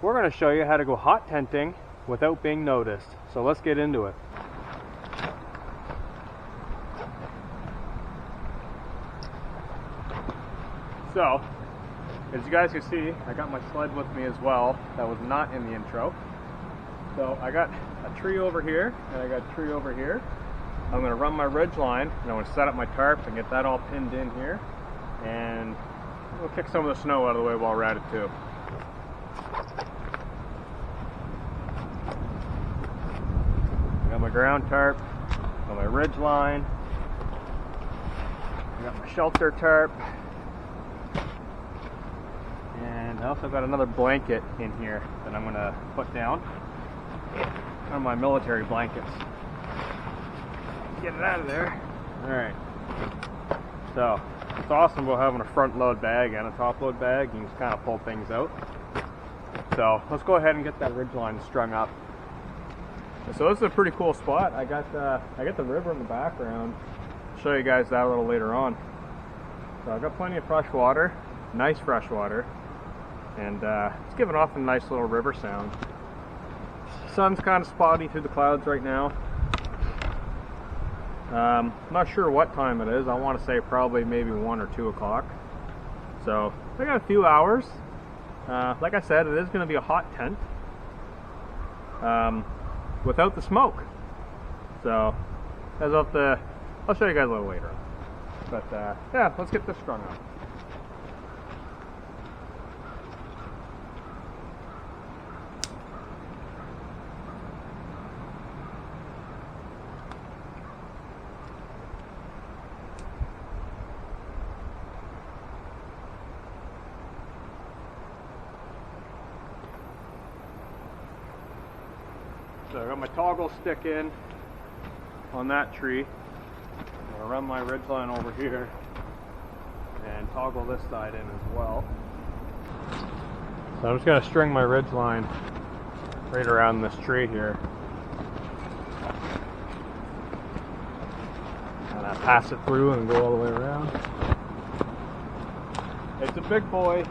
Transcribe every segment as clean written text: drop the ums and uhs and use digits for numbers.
we're going to show you how to go hot tenting without being noticed. So let's get into it. So, as you guys can see, I got my sled with me as well. That was not in the intro. So I got a tree over here, and I got a tree over here. I'm going to run my ridge line, and I'm going to set up my tarp and get that all pinned in here. And we'll kick some of the snow out of the way while we're at it too. I got my ground tarp, got my ridge line, I got my shelter tarp, and I also got another blanket in here that I'm going to put down. One of my military blankets. Get it out of there. Alright. So, it's awesome about having a front load bag and a top load bag. You can just kind of pull things out. So, let's go ahead and get that ridge line strung up. So this is a pretty cool spot. I got the river in the background. I'll show you guys that a little later on. So I've got plenty of fresh water, nice fresh water, and it's giving off a nice little river sound. Sun's kind of spotty through the clouds right now. Not sure what time it is. I want to say probably maybe 1 or 2 o'clock. So I got a few hours. Like I said, it is going to be a hot tent without the smoke. So I'll show you guys a little later. But yeah, let's get this strung up. So I got my toggle stick in on that tree. I'm going to run my ridge line over here and toggle this side in as well. So I'm just going to string my ridge line right around this tree here. And I pass it through and go all the way around. It's a big boy.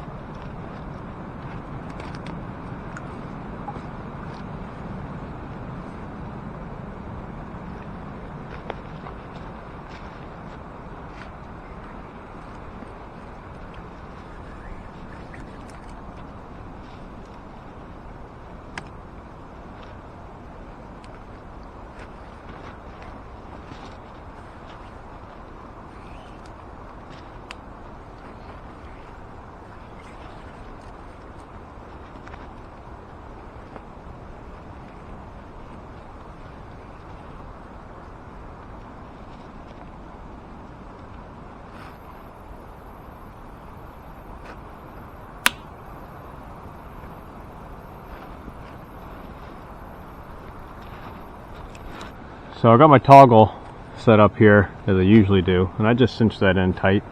So I got my toggle set up here as I usually do, and I just cinch that in tight,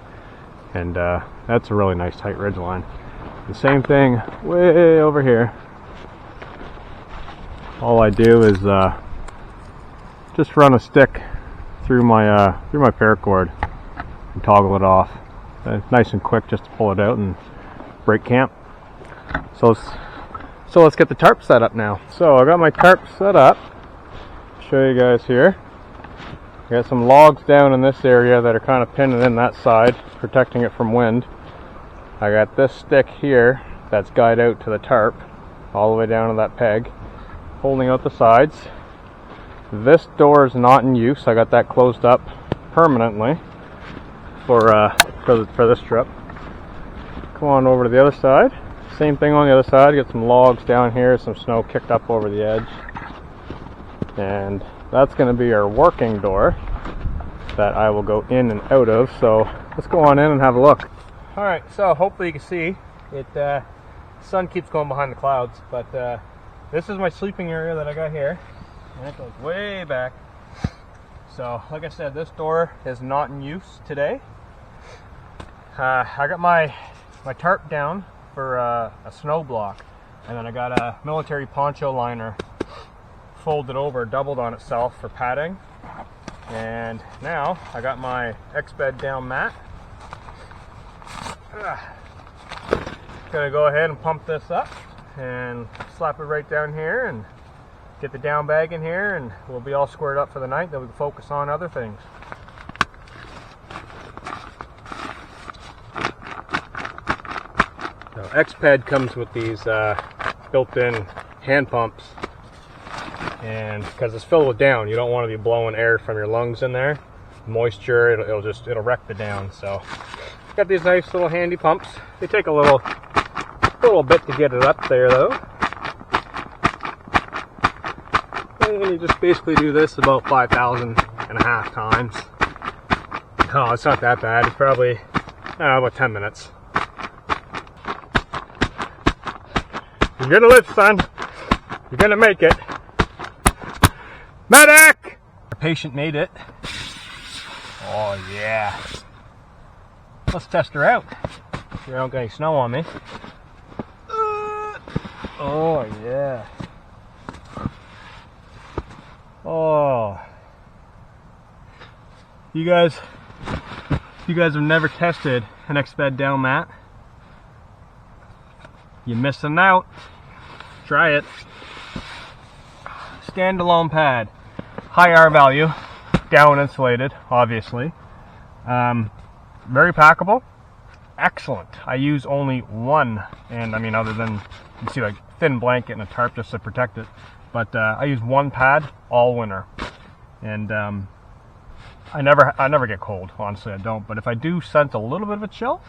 and that's a really nice tight ridge line. The same thing way over here. All I do is just run a stick through my paracord and toggle it off. Nice and quick, just to pull it out and break camp. So let's get the tarp set up now. So I got my tarp set up. Show you guys here. I got some logs down in this area that are kind of pinning in that side, protecting it from wind. I got this stick here that's guyed out to the tarp, all the way down to that peg, holding out the sides. This door is not in use. I got that closed up permanently for this trip. Come on over to the other side. Same thing on the other side. Got some logs down here, some snow kicked up over the edge. And that's going to be our working door that I will go in and out of. So let's go on in and have a look. Alright, so hopefully you can see it. The sun keeps going behind the clouds, but this is my sleeping area that I got here, and it goes way back. So like I said, this door is not in use today. I got my tarp down for a snow block, and then I got a military poncho liner folded over, doubled on itself for padding. And now I got my X-bed down mat. Gonna go ahead and pump this up and slap it right down here and get the down bag in here, and we'll be all squared up for the night. Then we can focus on other things. So X-Ped comes with these built-in hand pumps, and because it's filled with down, you don't want to be blowing air from your lungs in there. Moisture, it'll wreck the down. So got these nice little handy pumps. They take a little bit to get it up there though. And you just basically do this about 5,500 times. Oh, it's not that bad. It's probably, I don't know, about 10 minutes. You're gonna live, son. You're gonna make it. Medic! Our patient made it. Oh yeah. Let's test her out. Sure I don't get any snow on me. Oh yeah. Oh. You guys have never tested an X-Bed down mat? You're missing out. Try it. Standalone pad. High R value. Down insulated, obviously. Very packable. Excellent. I use only one, and I mean, other than you see like thin blanket and a tarp just to protect it, but I use one pad all winter, and I never get cold. Honestly, I don't. But if I do sense a little bit of a chill,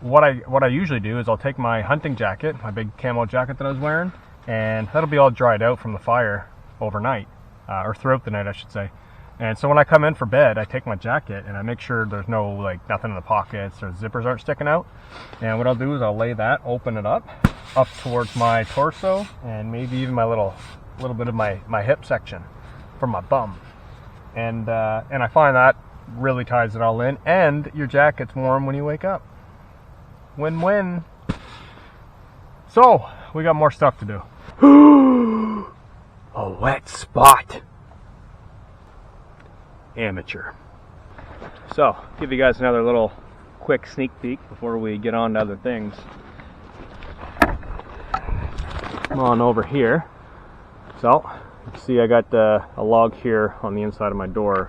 what I usually do is I'll take my hunting jacket, my big camo jacket that I was wearing, and that'll be all dried out from the fire overnight, or throughout the night, I should say. And so when I come in for bed, I take my jacket and I make sure there's no, like, nothing in the pockets or zippers aren't sticking out. And what I'll do is I'll lay that, open it up towards my torso, and maybe even my little bit of my hip section from my bum. And I find that really ties it all in, and your jacket's warm when you wake up. Win-win. So, we got more stuff to do. A wet spot. Amateur. So, give you guys another little quick sneak peek before we get on to other things. Come on over here. So, you can see I got a log here on the inside of my door.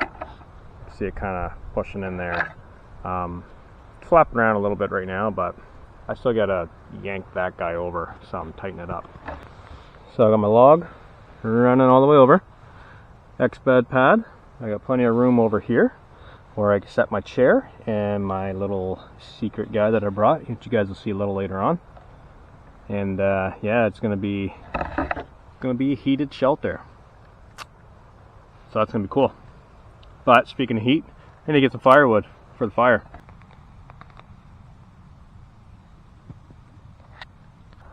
See it kind of pushing in there. Flapping around a little bit right now, but I still gotta yank that guy over, so I'm tightening it up. So I got my log running all the way over. X-Bed pad. I got plenty of room over here where I can set my chair and my little secret guy that I brought, which you guys will see a little later on. And yeah, it's gonna be a heated shelter. So that's gonna be cool. But speaking of heat, I need to get some firewood for the fire.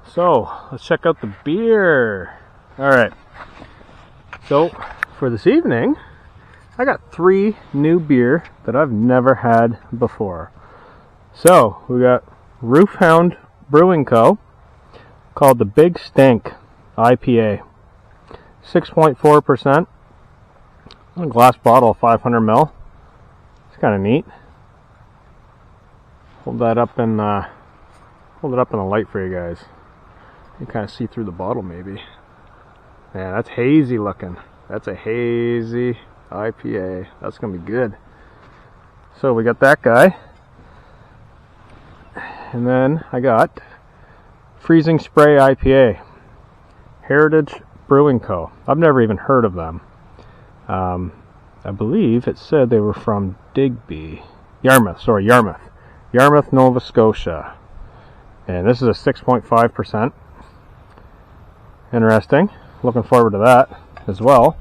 So let's check out the beer. All right. So for this evening, I got 3 new beer that I've never had before. So we got Roofhound Brewing Co. called the Big Stank IPA, 6.4%. A glass bottle of 500 ml. It's kind of neat. Hold it up in the light for you guys. You can kind of see through the bottle maybe. Man, that's hazy looking. That's a hazy IPA. That's gonna be good. So we got that guy, and then I got Freezing Spray IPA, Heritage Brewing Co. I've never even heard of them. I believe it said they were from Yarmouth, Nova Scotia. And this is a 6.5%. Interesting. Looking forward to that as well.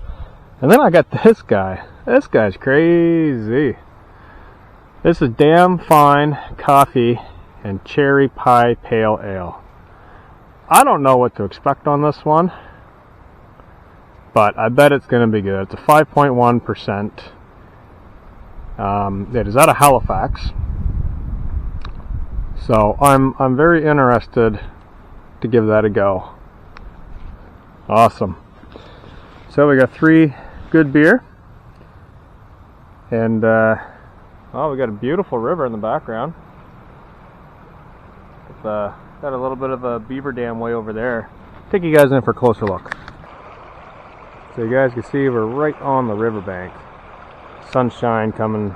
And then I got this guy. This guy's crazy. This is Damn Fine Coffee and Cherry Pie Pale Ale. I don't know what to expect on this one, but I bet it's going to be good. It's a 5.1%. It is out of Halifax. So I'm very interested to give that a go. Awesome. So we got 3 good beer, and oh, we got a beautiful river in the background with Got a little bit of a beaver dam way over there. Take you guys in for a closer look. So you guys can see we're right on the riverbank. Sunshine coming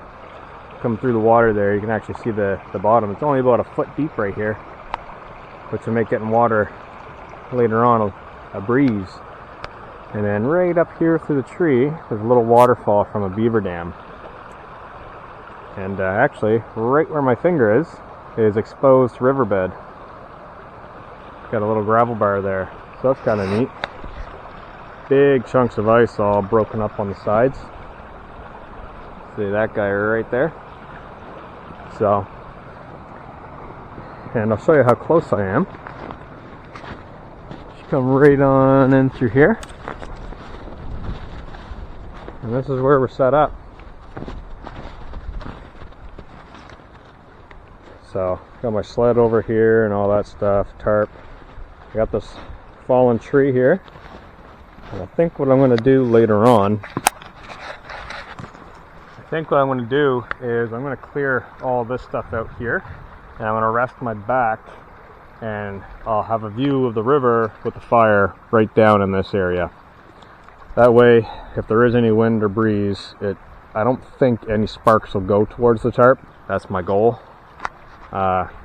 through the water there. You can actually see the bottom. It's only about a foot deep right here, which will make getting water later on a breeze. And then right up here through the tree, there's a little waterfall from a beaver dam. And actually, right where my finger is exposed riverbed. Got a little gravel bar there, so that's kind of neat. Big chunks of ice all broken up on the sides. See that guy right there? So, and I'll show you how close I am. Just come right on in through here. And this is where we're set up. So, got my sled over here and all that stuff, tarp. I got this fallen tree here. And I think what I'm going to do later on, is I'm going to clear all this stuff out here. And I'm going to rest my back and I'll have a view of the river with the fire right down in this area. That way, if there is any wind or breeze, I don't think any sparks will go towards the tarp. That's my goal.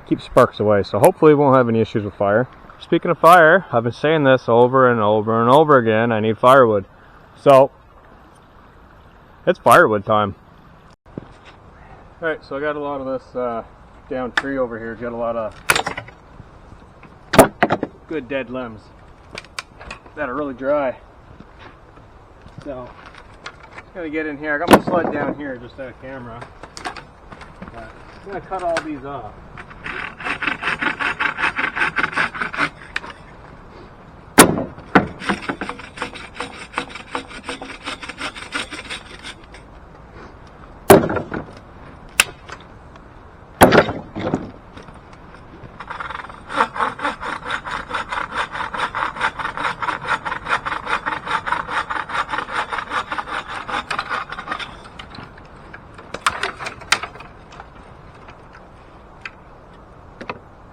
Keep sparks away, so hopefully we won't have any issues with fire. Speaking of fire, I've been saying this over and over and over again, I need firewood. So, it's firewood time. Alright, so I got a lot of this down tree over here. Got a lot of good dead limbs that are really dry. So, I'm gonna get in here. I got my sled down here just out of camera. I'm gonna cut all these off.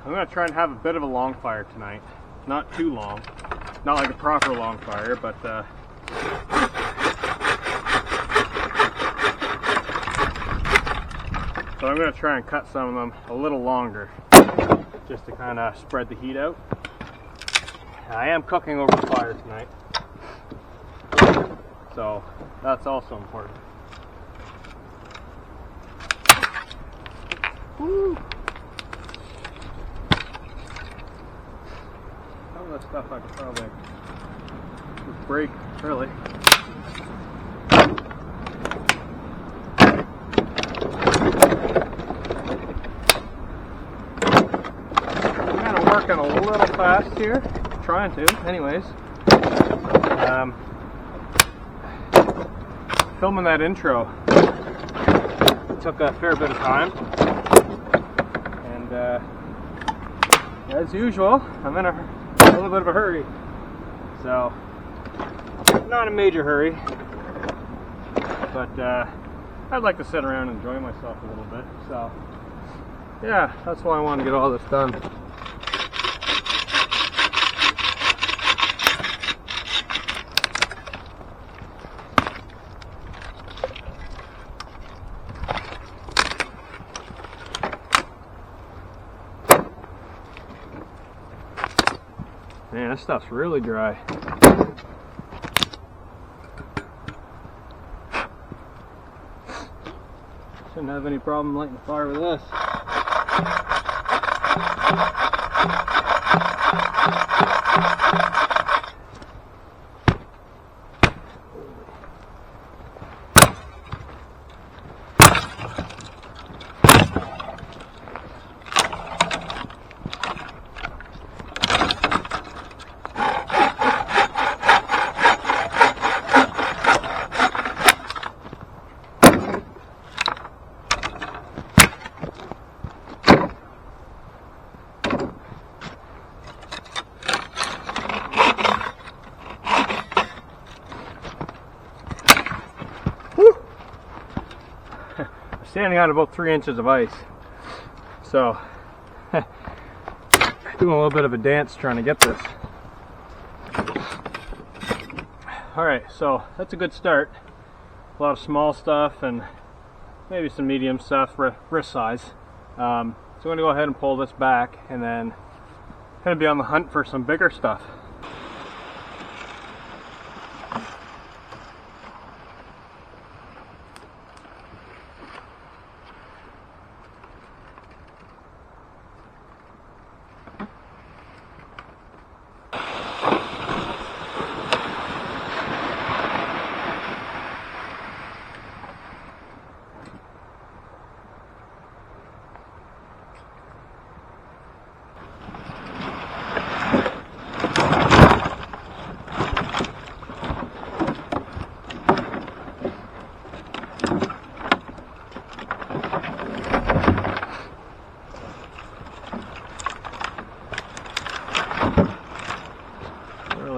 I'm going to try and have a bit of a long fire tonight. Not too long. Not like a proper long fire, but so I'm going to try and cut some of them a little longer, just to kind of spread the heat out. I am cooking over the fire tonight, so that's also important. Woo! Some of the stuff I could probably just break, really. I'm kind of working a little fast here, trying to, anyways. Filming that intro took a fair bit of time, and as usual, I'm in a little bit of a hurry. So, not a major hurry, but I'd like to sit around and enjoy myself a little bit. So, yeah, that's why I want to get all this done. Man, this stuff's really dry. Shouldn't have any problem lighting the fire with this. Standing on about 3 inches of ice, so doing a little bit of a dance trying to get this. Alright, so that's a good start. A lot of small stuff and maybe some medium stuff, wrist size. So I'm going to go ahead and pull this back and then going to be on the hunt for some bigger stuff.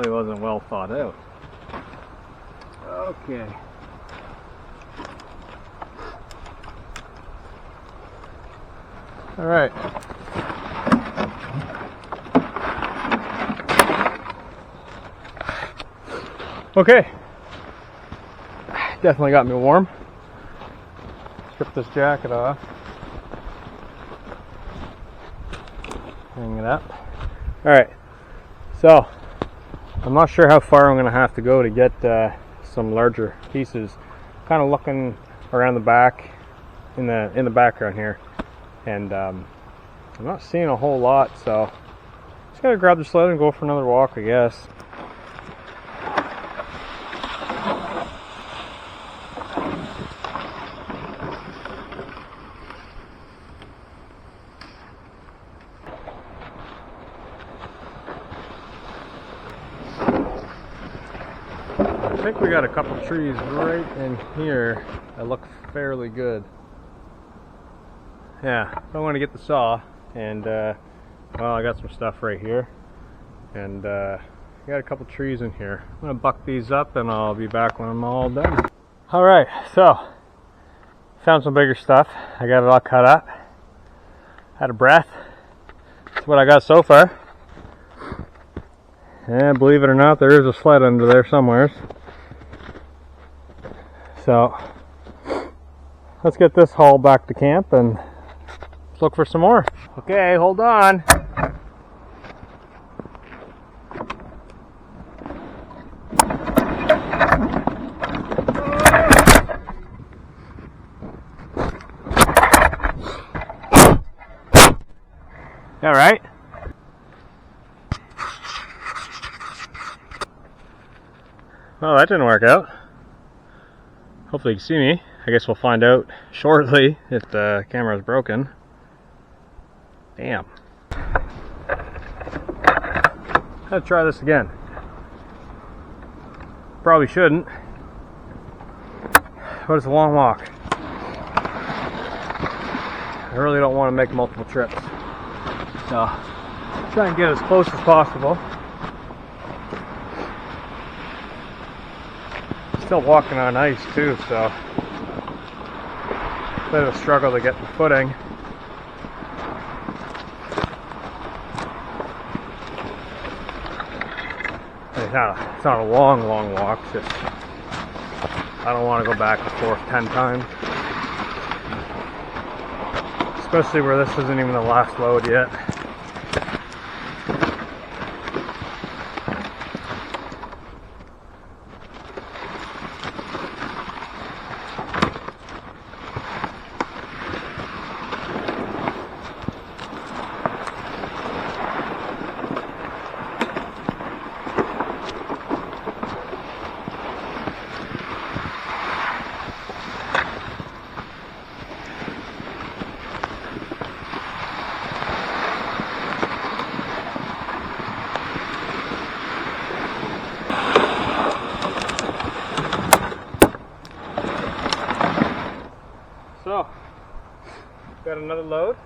Wasn't well thought out. Okay. All right. Okay. Definitely got me warm. Strip this jacket off. Hang it up. All right. So I'm not sure how far I'm going to have to go to get some larger pieces. Kind of looking around the back, in the background here, and I'm not seeing a whole lot. So just gotta grab the sled and go for another walk, I guess. I think we got a couple trees right in here that look fairly good. Yeah, so I'm going to get the saw, and well, I got some stuff right here, and I got a couple trees in here. I'm going to buck these up and I'll be back when I'm all done. Alright, so found some bigger stuff. I got it all cut up. Out of breath. That's what I got so far. And believe it or not, there is a sled under there somewhere. So let's get this hauled back to camp and look for some more. Okay, hold on. All right. Well, that didn't work out. Hopefully you can see me. I guess we'll find out shortly if the camera is broken. Damn. Let's try this again. Probably shouldn't, but it's a long walk. I really don't want to make multiple trips. So, try and get as close as possible. Still walking on ice too, so bit of a struggle to get the footing. It's not a long walk, just I don't want to go back and forth 10 times. Especially where this isn't even the last load yet. So, got another load.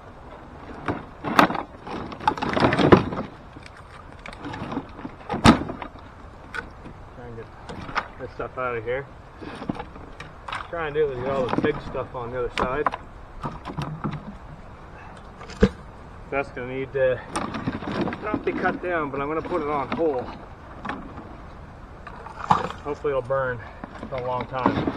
Try and get this stuff out of here. Try and do all the big stuff on the other side. That's going to need not be cut down, but I'm going to put it on whole. Hopefully it'll burn for a long time.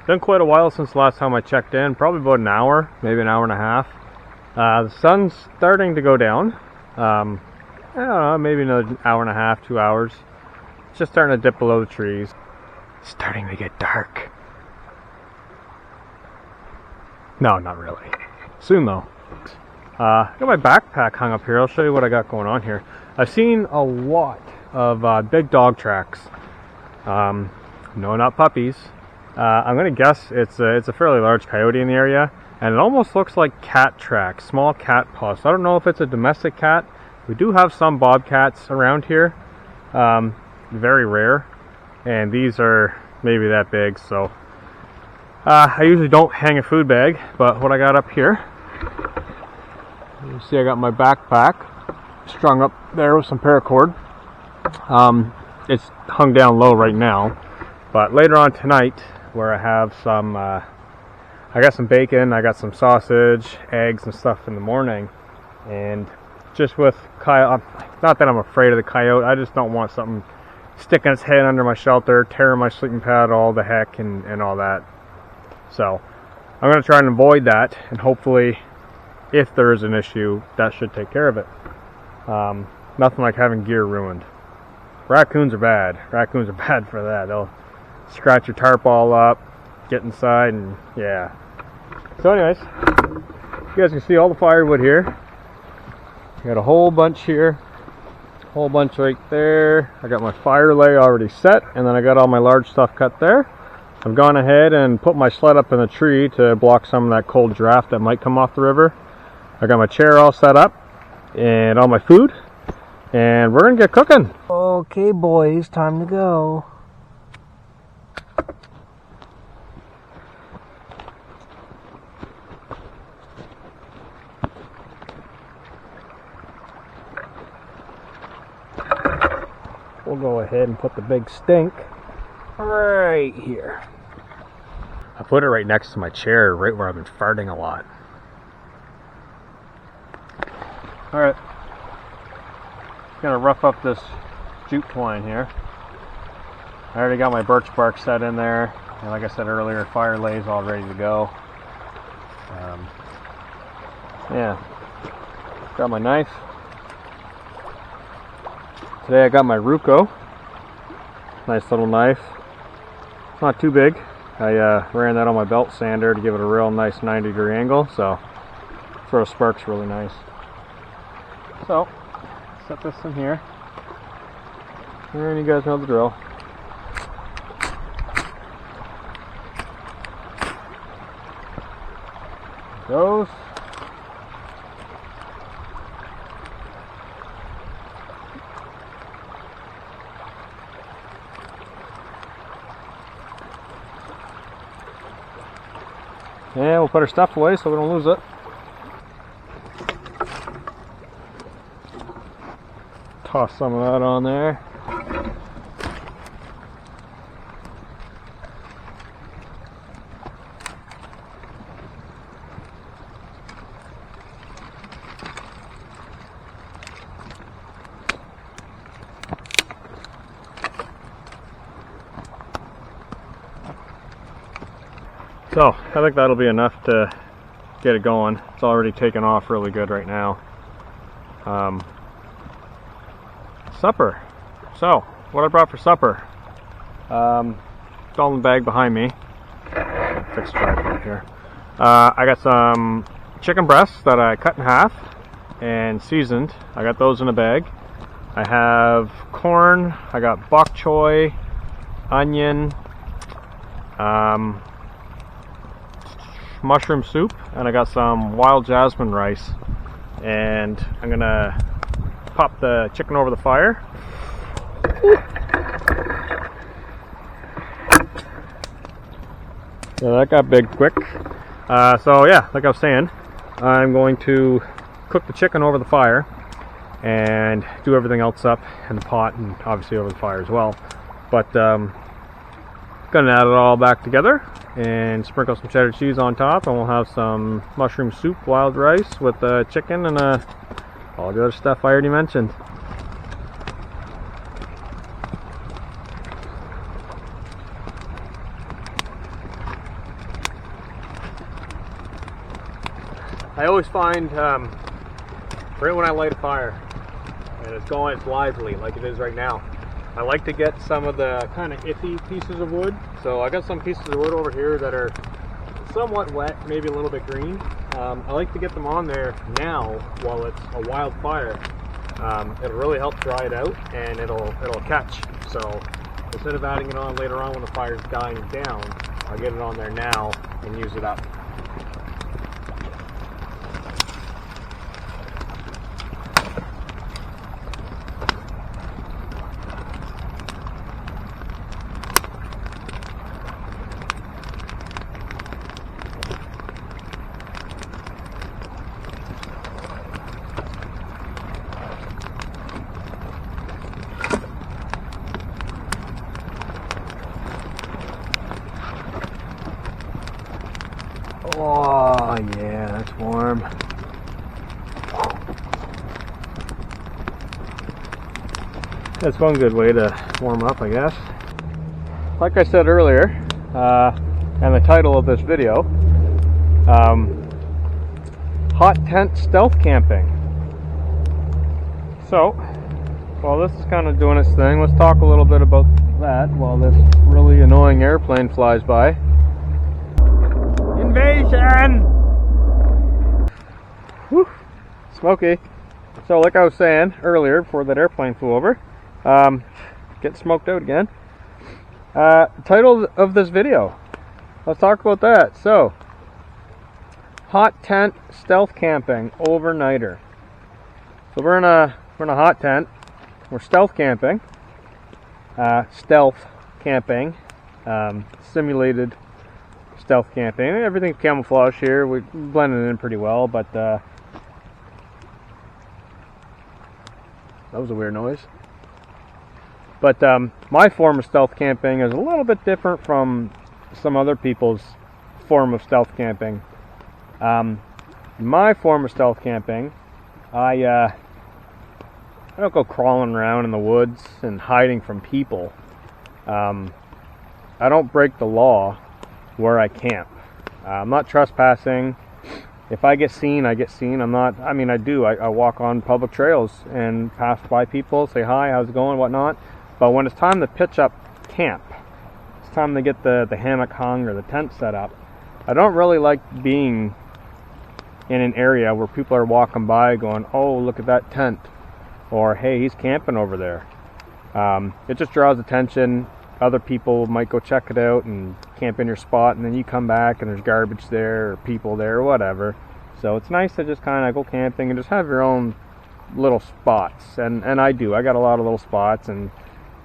Been quite a while since the last time I checked in, probably about an hour, maybe an hour and a half. The sun's starting to go down. I don't know, maybe another hour and a half, 2 hours. It's just starting to dip below the trees. It's starting to get dark. No, not really. Soon though. I got my backpack hung up here. I'll show you what I got going on here. I've seen a lot of big dog tracks. No, not puppies. I'm going to guess it's a fairly large coyote in the area, and it almost looks like cat tracks, small cat paws. So I don't know if it's a domestic cat. We do have some bobcats around here, very rare, and these are maybe that big. So I usually don't hang a food bag, but what I got up here, you see I got my backpack strung up there with some paracord. It's hung down low right now, but later on tonight, where I have some, I got some bacon, I got some sausage, eggs and stuff in the morning, and just with coyote, not that I'm afraid of the coyote, I just don't want something sticking its head under my shelter, tearing my sleeping pad all the heck and all that. So I'm going to try and avoid that, and hopefully if there is an issue, that should take care of it. Nothing like having gear ruined. Raccoons are bad. Raccoons are bad for that. They'll scratch your tarp all up, get inside, and yeah. So anyways, you guys can see all the firewood here. Got a whole bunch here, a whole bunch right there. I got my fire lay already set, and then I got all my large stuff cut there. I've gone ahead and put my sled up in the tree to block some of that cold draft that might come off the river. I got my chair all set up and all my food, and we're gonna get cooking. Okay boys, time to go. We'll go ahead and put the big stink right here. I put it right next to my chair, right where I've been farting a lot. Alright, gonna rough up this jute twine here. I already got my birch bark set in there, and like I said earlier, fire lay's all ready to go. Yeah, got my knife. Today I got my Ruko, nice little knife, not too big. I ran that on my belt sander to give it a real nice 90-degree angle, so throw sparks really nice. So, set this in here, and you guys know the drill. There it goes. And we'll put our stuff away so we don't lose it. Toss some of that on there. So, I think that'll be enough to get it going. It's already taken off really good right now. Supper. So, what I brought for supper. It's all in the bag behind me. Fix the tripod here. I got some chicken breasts that I cut in half and seasoned. I got those in a bag. I have corn. I got bok choy, onion, mushroom soup, and I got some wild jasmine rice, and I'm gonna pop the chicken over the fire. So that got big quick. So yeah, like I was saying, I'm going to cook the chicken over the fire and do everything else up in the pot and obviously over the fire as well. But gonna add it all back together and sprinkle some cheddar cheese on top, and we'll have some mushroom soup, wild rice with chicken and all the other stuff I already mentioned. I always find right when I light a fire and it's going, it's lively like it is right now, I like to get some of the kind of iffy pieces of wood. So I got some pieces of wood over here that are somewhat wet, maybe a little bit green. I like to get them on there now while it's a wildfire. It'll really help dry it out, and it'll catch. So instead of adding it on later on when the fire's dying down, I'll get it on there now and use it up. Oh yeah, that's warm. That's one good way to warm up, I guess. Like I said earlier, and the title of this video, hot tent stealth camping. So, while this is kind of doing its thing, let's talk a little bit about that while this really annoying airplane flies by. Invasion! Whew, smoky. So like I was saying earlier before that airplane flew over, getting smoked out again. Title of this video, let's talk about that. So, hot tent stealth camping overnighter. So we're in a hot tent. We're stealth camping. Stealth camping, simulated stealth camping. Everything's camouflage here. We blended it in pretty well, but that was a weird noise. But my form of stealth camping is a little bit different from some other people's form of stealth camping. My form of stealth camping, I don't go crawling around in the woods and hiding from people. I don't break the law where I camp. I'm not trespassing. If I get seen, I get seen. I walk on public trails and pass by people, say hi, how's it going, whatnot. But when it's time to pitch up camp, it's time to get the hammock hung or the tent set up, I don't really like being in an area where people are walking by going, oh, look at that tent, or hey, he's camping over there. It just draws attention. Other people might go check it out and camp in your spot, and then you come back and there's garbage there or people there or whatever. So it's nice to just kind of go camping and just have your own little spots. And I do. I got a lot of little spots, and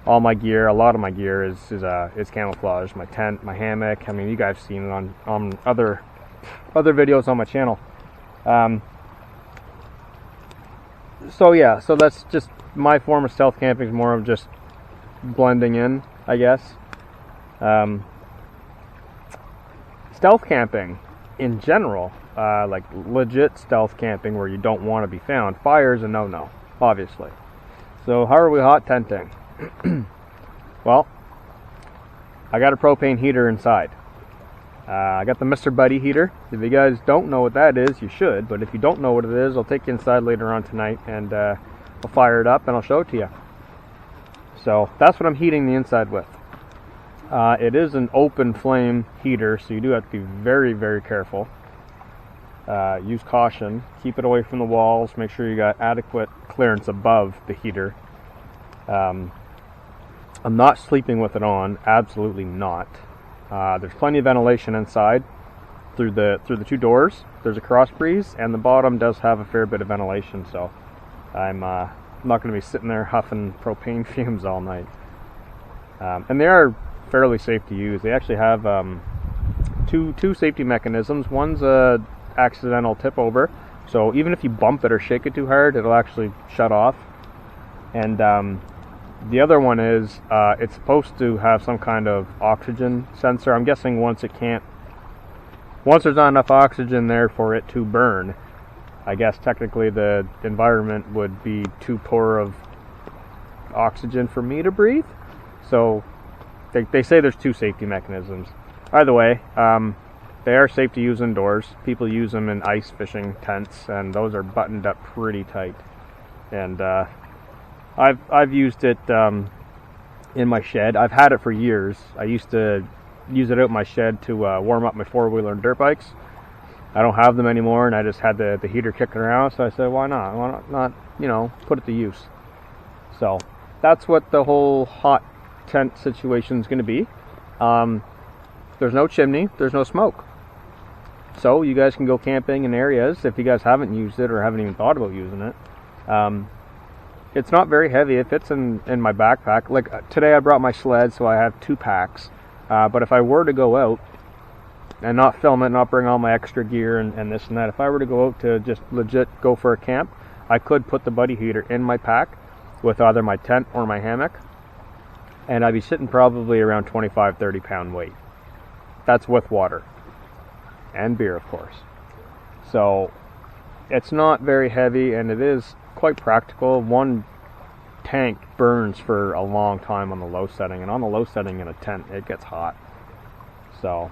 all my gear, a lot of my gear is camouflage. My tent, my hammock. I mean, you guys have seen it on other videos on my channel. So yeah, so that's just my form of stealth camping, is more of just blending in, I guess. Stealth camping in general, like legit stealth camping where you don't want to be found, fire is a no-no, obviously. So how are we hot tenting? Well, I got a propane heater inside. I got the Mr. Buddy heater. If you guys don't know what that is, you should, but if you don't know what it is, I'll take you inside later on tonight and I'll fire it up and I'll show it to you. So that's what I'm heating the inside with. It is an open flame heater, so you do have to be very, very careful. Use caution. Keep it away from the walls. Make sure you got adequate clearance above the heater. I'm not sleeping with it on. Absolutely not. There's plenty of ventilation inside through the two doors. There's a cross breeze, and the bottom does have a fair bit of ventilation. So I'm I'm not going to be sitting there huffing propane fumes all night. And they are fairly safe to use. They actually have two safety mechanisms. One's a accidental tip over, so even if you bump it or shake it too hard, it'll actually shut off. And the other one is it's supposed to have some kind of oxygen sensor. I'm guessing once there's not enough oxygen there for it to burn, I guess technically the environment would be too poor of oxygen for me to breathe. So they say there's two safety mechanisms. Either way, they are safe to use indoors. People use them in ice fishing tents, and those are buttoned up pretty tight. And I've used it in my shed. I've had it for years. I used to use it out in my shed to warm up my four-wheeler and dirt bikes. I don't have them anymore, and I just had the heater kicking around, so I said, why not? Why not, put it to use? So that's what the whole hot tent situation is going to be. There's no chimney, there's no smoke. So you guys can go camping in areas if you guys haven't used it or haven't even thought about using it. It's not very heavy. It fits in my backpack. Like today I brought my sled, so I have 2 packs. But if I were to go out and not film it, not bring all my extra gear and this and that, if I were to go out to just legit go for a camp, I could put the buddy heater in my pack with either my tent or my hammock, and I'd be sitting probably around 25-30 pound weight. That's with water and beer, of course. So it's not very heavy, and it is quite practical. One tank burns for a long time on the low setting, and on the low setting in a tent it gets hot. So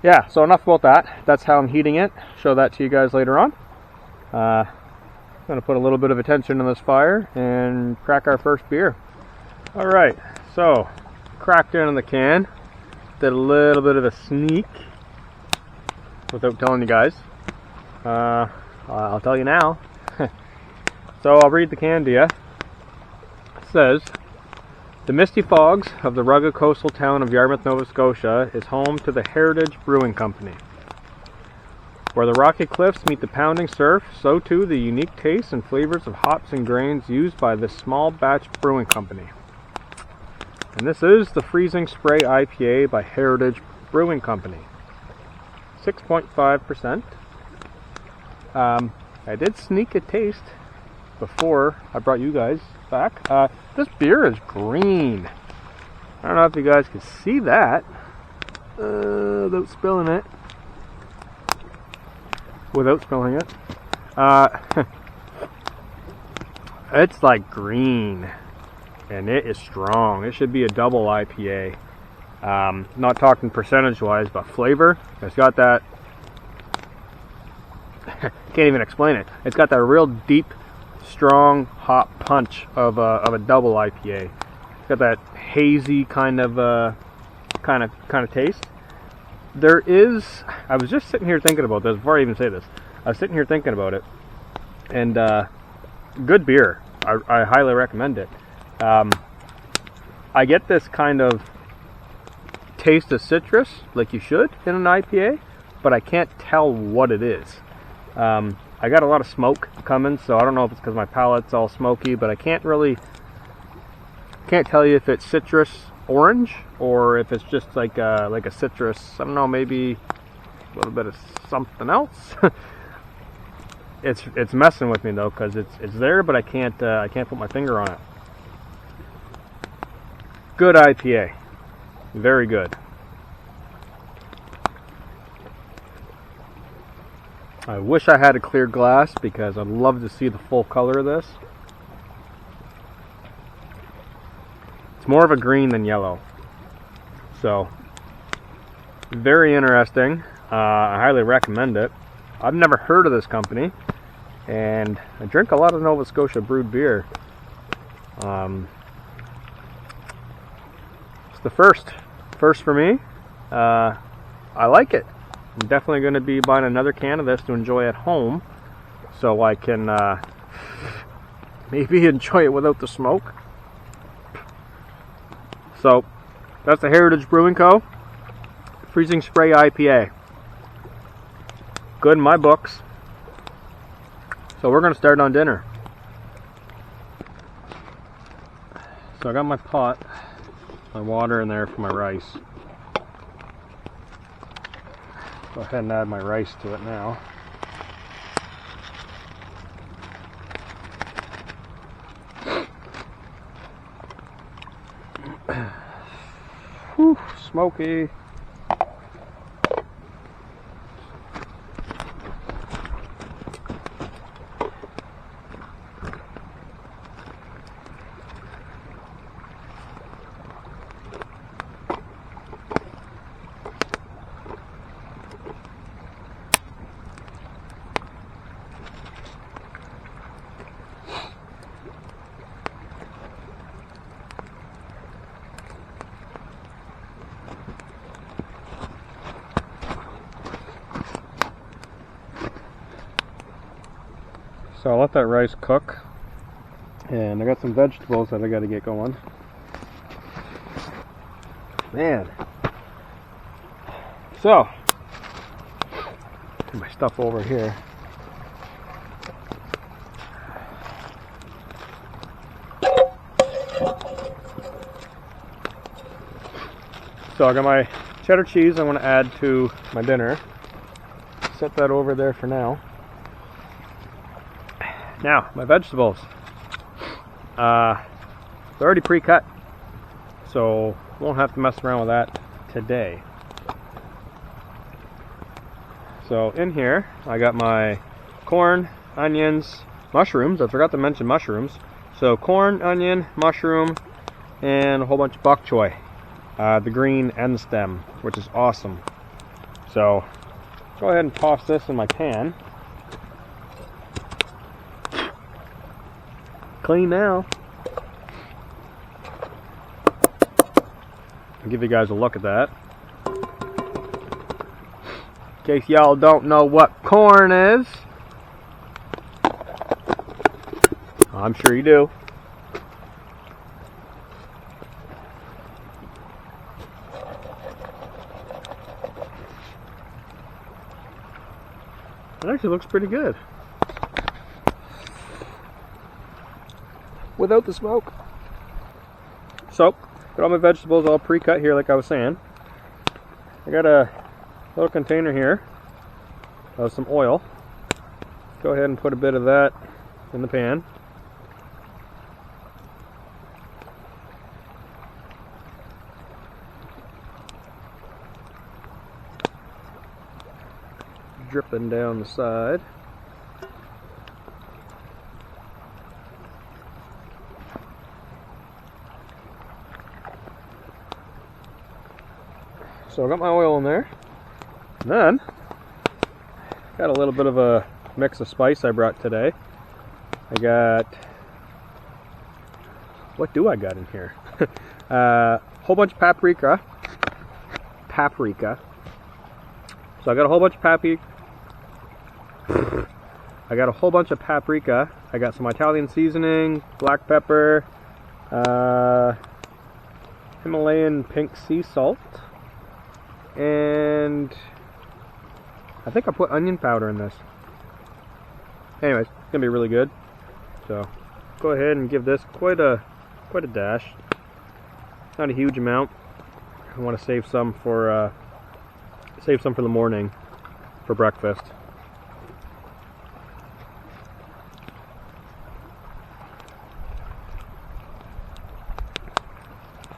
yeah, so enough about that. That's how I'm heating it. Show that to you guys later on. I'm gonna put a little bit of attention on this fire and crack our first beer. Alright, so cracked in the can, did a little bit of a sneak without telling you guys. I'll tell you now. So I'll read the can to you. It says, the misty fogs of the rugged coastal town of Yarmouth, Nova Scotia is home to the Heritage Brewing Company. Where the rocky cliffs meet the pounding surf, so too the unique tastes and flavors of hops and grains used by this small batch brewing company. And this is the Freezing Spray IPA by Heritage Brewing Company. 6.5%. I did sneak a taste before I brought you guys back. This beer is green. I don't know if you guys can see that without spilling it. It's like green, and it is strong. It should be a double IPA. Not talking percentage wise, but flavor. It's got that. Can't even explain it. It's got that real deep, strong hop punch of a double IPA. It's got that hazy kind of taste. There is. I was just sitting here thinking about this before I even say this. I was sitting here thinking about it, and good beer. I highly recommend it. I get this kind of taste of citrus, like you should in an IPA, but I can't tell what it is. I got a lot of smoke coming, so I don't know if it's because my palate's all smoky, but I can't tell you if it's citrus orange or if it's just like a citrus. I don't know, maybe a little bit of something else. It's messing with me though, because it's there, but I can't put my finger on it. Good IPA, very good. I wish I had a clear glass because I'd love to see the full color of this. It's more of a green than yellow. So, very interesting. I highly recommend it. I've never heard of this company, and I drink a lot of Nova Scotia brewed beer. It's the first for me. I like it. I'm definitely going to be buying another can of this to enjoy at home, so I can maybe enjoy it without the smoke. So that's the Heritage Brewing Co. Freezing Spray IPA. Good in my books. So we're going to start on dinner. So I got my pot, my water in there for my rice. Go ahead and add my rice to it now. Whew, smoky. So I'll let that rice cook, and I got some vegetables that I got to get going. Man, so my stuff over here. So I got my cheddar cheese I want to add to my dinner. Set that over there for now. Now, my vegetables. They're already pre-cut, so won't have to mess around with that today. So in here, I got my corn, onions, mushrooms. I forgot to mention mushrooms. So corn, onion, mushroom, and a whole bunch of bok choy. The green end stem, which is awesome. So go ahead and toss this in my pan. Clean now. I'll give you guys a look at that. In case y'all don't know what corn is. I'm sure you do. It actually looks pretty good. Without the smoke. So, got all my vegetables all pre-cut here like I was saying. I got a little container here of some oil. Go ahead and put a bit of that in the pan. Dripping down the side. So I got my oil in there, and then got a little bit of a mix of spice I brought today. I got, what do I got in here? Whole bunch of paprika. So I got a whole bunch of paprika. I got some Italian seasoning, black pepper, Himalayan pink sea salt. And I think I put onion powder in this. Anyways, it's gonna be really good. So go ahead and give this quite a dash. Not a huge amount. I want to save some for the morning for breakfast.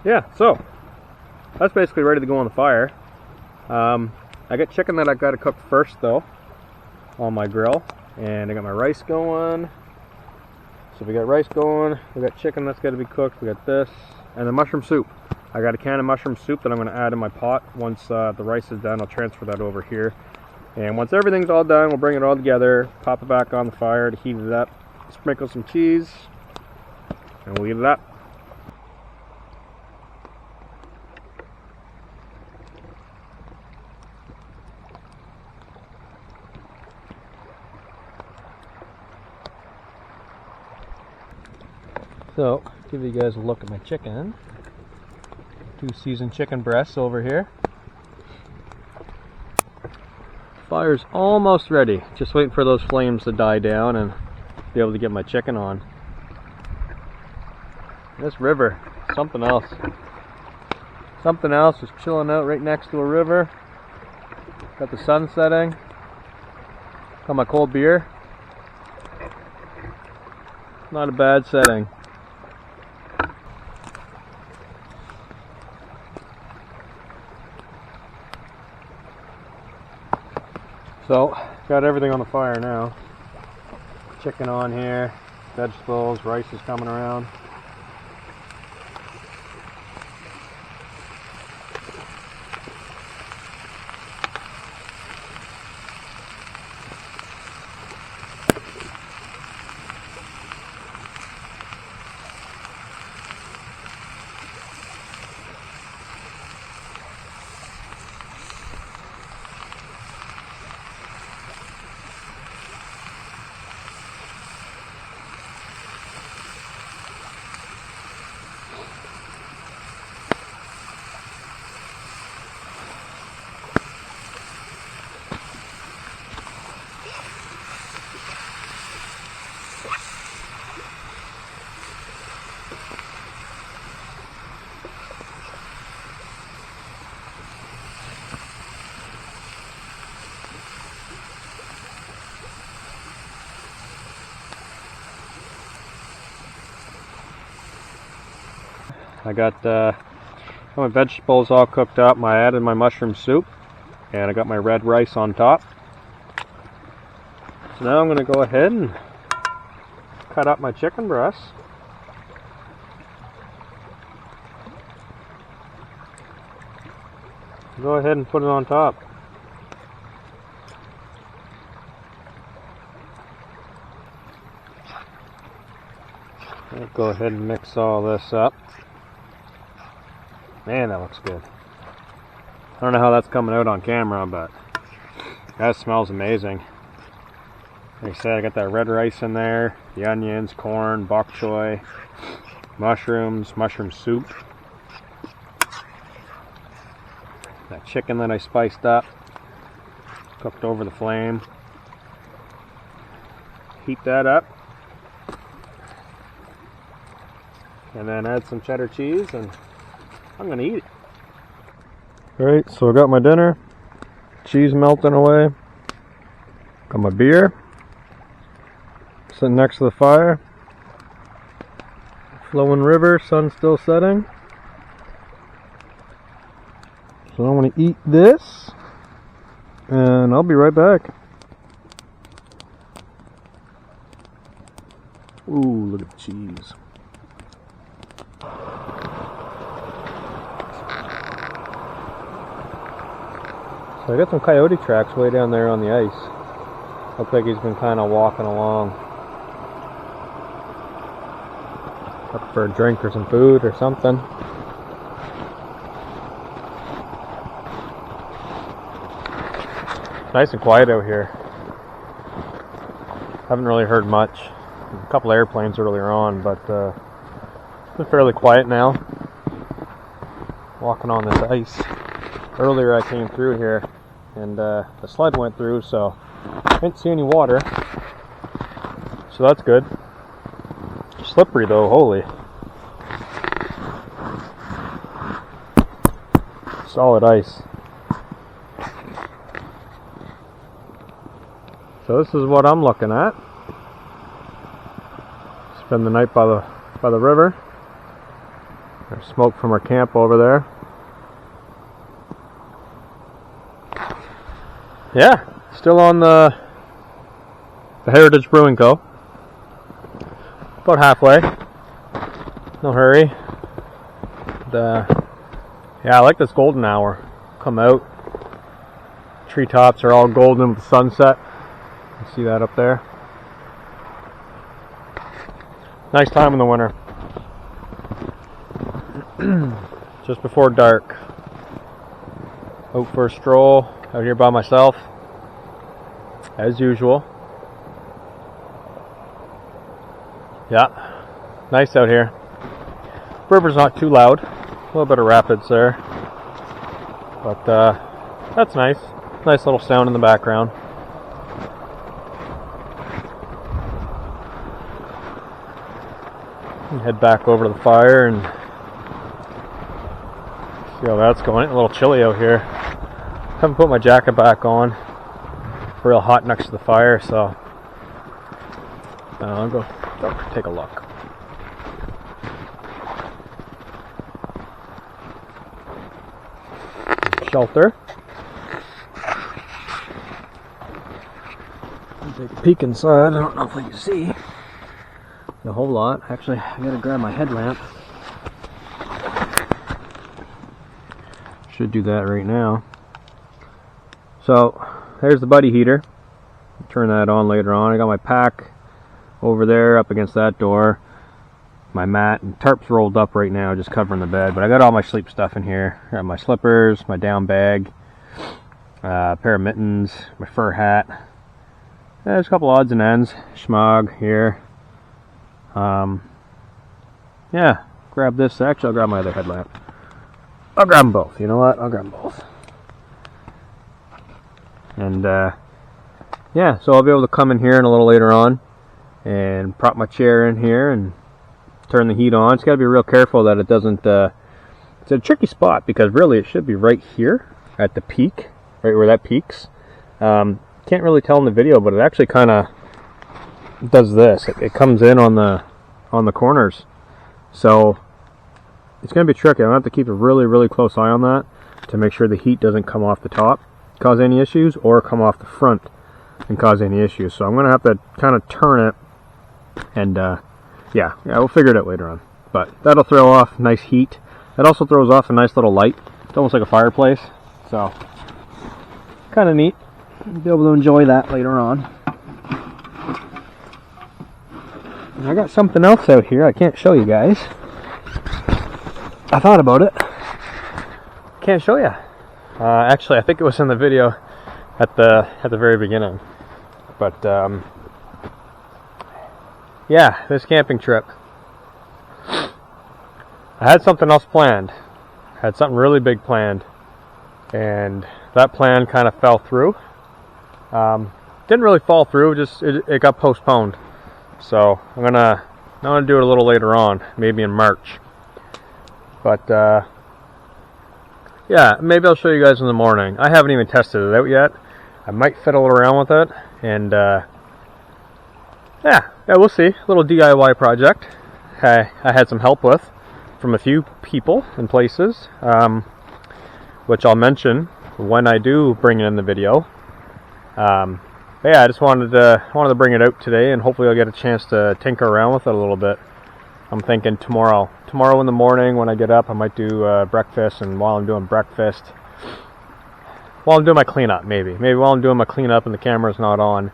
Yeah, so that's basically ready to go on the fire. I got chicken that I got to cook first though on my grill, and I got my rice going. So we got rice going, we got chicken that's got to be cooked, we got this, and the mushroom soup. I got a can of mushroom soup that I'm going to add in my pot. Once the rice is done, I'll transfer that over here. And once everything's all done, we'll bring it all together, pop it back on the fire to heat it up, sprinkle some cheese, and we'll eat it up. So, give you guys a look at my chicken. 2 seasoned chicken breasts over here. Fire's almost ready. Just waiting for those flames to die down and be able to get my chicken on. This river something else. Something else is chilling out right next to a river. Got the sun setting. Got my cold beer. Not a bad setting. So, got everything on the fire now. Chicken on here, vegetables, rice is coming around. I got my vegetables all cooked up. I added my mushroom soup, and I got my red rice on top. So now I'm going to go ahead and cut up my chicken breasts. Go ahead and put it on top. I'll go ahead and mix all this up. Man, that looks good. I don't know how that's coming out on camera, but that smells amazing. Like I said, I got that red rice in there, the onions, corn, bok choy, mushrooms, mushroom soup. That chicken that I spiced up, cooked over the flame. Heat that up. And then add some cheddar cheese, and I'm gonna eat it. Alright, so I got my dinner, cheese melting away, got my beer, sitting next to the fire, flowing river, sun still setting. So I'm gonna eat this, and I'll be right back. Ooh, look at the cheese. So I got some coyote tracks way down there on the ice. Looks like he's been kind of walking along. Up for a drink or some food or something. Nice and quiet out here. Haven't really heard much. A couple airplanes earlier on, but it's been fairly quiet now. Walking on this ice. Earlier I came through here and the sled went through, so I didn't see any water, so that's good. Slippery though, holy. Solid ice. So this is what I'm looking at. Spend the night by the river. There's smoke from our camp over there. Yeah, still on the Heritage Brewing Co. About halfway. No hurry. Yeah, I like this golden hour. Come out. Treetops are all golden with the sunset. You see that up there? Nice time in the winter. Just before dark. Out for a stroll. Out here by myself, as usual. Yeah, nice out here. River's not too loud. A little bit of rapids there, but that's nice. Nice little sound in the background. Head back over to the fire and See how that's going. A little chilly out here. Haven't put my jacket back on. Real hot next to the fire, so I'll go take a look. Shelter. Take a peek inside. I don't know if I can see a whole lot. Actually, I gotta grab my headlamp. Should do that right now. So there's the buddy heater. Turn that on later on. I got my pack over there up against that door. My mat and tarp's rolled up right now, just covering the bed. But I got all my sleep stuff in here. I got my slippers, my down bag, a pair of mittens, my fur hat. There's a couple odds and ends. Schmog here. Yeah, grab this. Actually, I'll grab my other headlamp. I'll grab them both. You know what? I'll grab them both. And yeah, so I'll be able to come in here and a little later on and prop my chair in here and turn the heat on. It's got to be real careful that it doesn't. It's a tricky spot because really it should be right here at the peak, right where that peaks. Can't really tell in the video, but it actually kind of does this. It comes in on the corners, so it's going to be tricky. I'm going to have to keep a really close eye on that to make sure the heat doesn't come off the top, cause any issues, or come off the front and cause any issues. So I'm going to have to kind of turn it, and yeah, we'll figure it out later on. But that'll throw off nice heat. It also throws off a nice little light. It's almost like a fireplace, so kind of neat. Be able to enjoy that later on. And I got something else out here I can't show you guys. I thought about it. Can't show you. Actually, I think it was in the video at the very beginning. But yeah, this camping trip. I had something else planned. I had something really big planned, and that plan kind of fell through. Didn't really fall through, just it got postponed. So I'm gonna do it a little later on, maybe in March. But yeah, maybe I'll show you guys in the morning. I haven't even tested it out yet. I might fiddle around with it, and yeah, we'll see. A little DIY project. I had some help with from a few people and places, which I'll mention when I do bring it in the video. But yeah, I just wanted to bring it out today, and hopefully I'll get a chance to tinker around with it a little bit. I'm thinking tomorrow in the morning when I get up, I might do breakfast, and while I'm doing breakfast, while I'm doing my cleanup, maybe while I'm doing my cleanup and the camera's not on,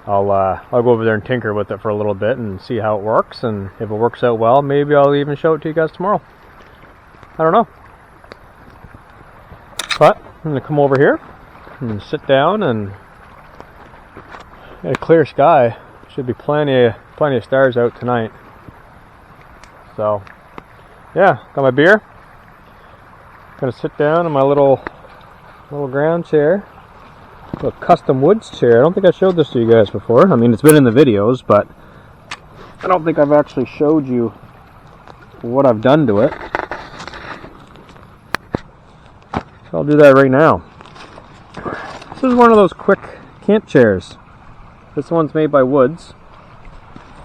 I'll go over there and tinker with it for a little bit and see how it works, and if it works out well, maybe I'll even show it to you guys tomorrow. I don't know. But I'm gonna come over here and sit down, and a clear sky. Should be plenty of stars out tonight. So yeah, got my beer. Gonna sit down in my little ground chair. A custom woods chair. I don't think I showed this to you guys before. I mean, it's been in the videos, but I don't think I've actually showed you what I've done to it. So I'll do that right now. This is one of those quick camp chairs. This one's made by Woods.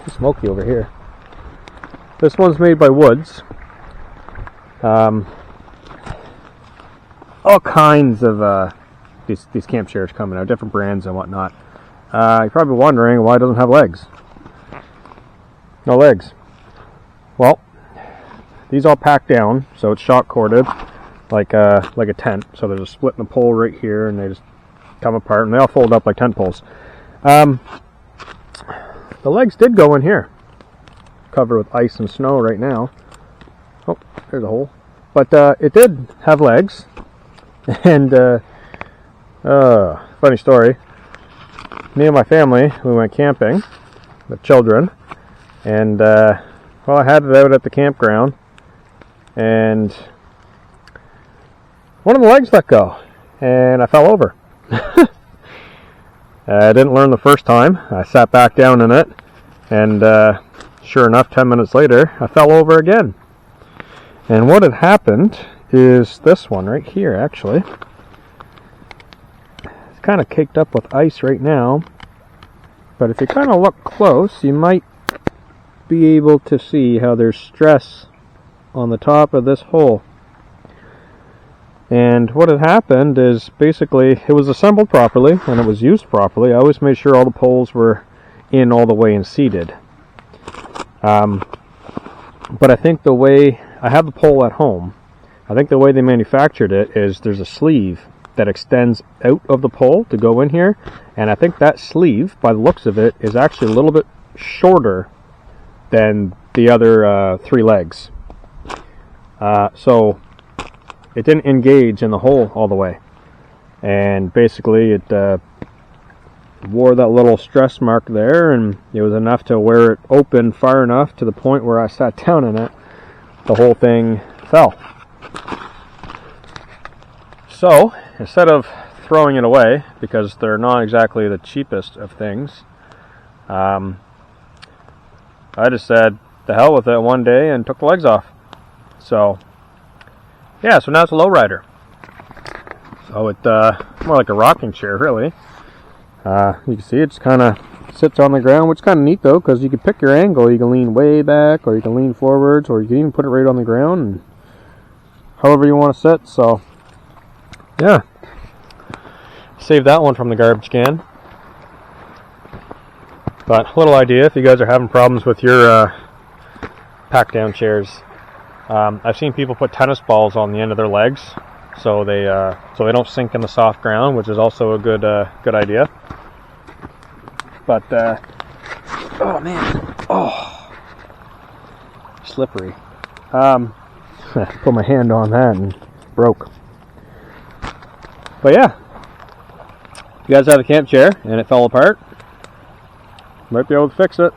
It's smoky over here. This one's made by Woods. All kinds of these camp chairs coming out, different brands and whatnot. You're probably wondering why it doesn't have legs. No legs. Well, these all pack down, so it's shock corded like a tent. So there's a split in the pole right here, and they just come apart, and they all fold up like tent poles. The legs did go in here, covered with ice and snow right now. Oh, there's a hole. But it did have legs, and funny story. Me and my family, we went camping with children, and well, I had it out at the campground, and one of the legs let go, and I fell over. I didn't learn the first time. I sat back down in it, and sure enough, 10 minutes later, I fell over again. And what had happened is this one right here, actually. It's kind of caked up with ice right now, but if you kind of look close, you might be able to see how there's stress on the top of this hole. And what had happened is basically it was assembled properly and it was used properly. I always made sure all the poles were in all the way and seated. But I think the way I have the pole at home, I think the way they manufactured it is there's a sleeve that extends out of the pole to go in here, and I think that sleeve, by the looks of it, is actually a little bit shorter than the other 3 legs. So it didn't engage in the hole all the way, and basically it wore that little stress mark there, and it was enough to where it opened far enough to the point where I sat down in it, the whole thing fell. So instead of throwing it away, because they're not exactly the cheapest of things, I just said the hell with it one day and took the legs off. So yeah, so now it's a lowrider. So it more like a rocking chair, really. You can see it just kind of sits on the ground, which is kind of neat though, because you can pick your angle. You can lean way back, or you can lean forwards, or you can even put it right on the ground, and however you want to sit. So yeah, save that one from the garbage can. But a little idea if you guys are having problems with your pack down chairs. I've seen people put tennis balls on the end of their legs, so they don't sink in the soft ground, which is also a good idea. But oh man, oh, slippery. Put my hand on that and broke. But yeah, if you guys have a camp chair and it fell apart, might be able to fix it.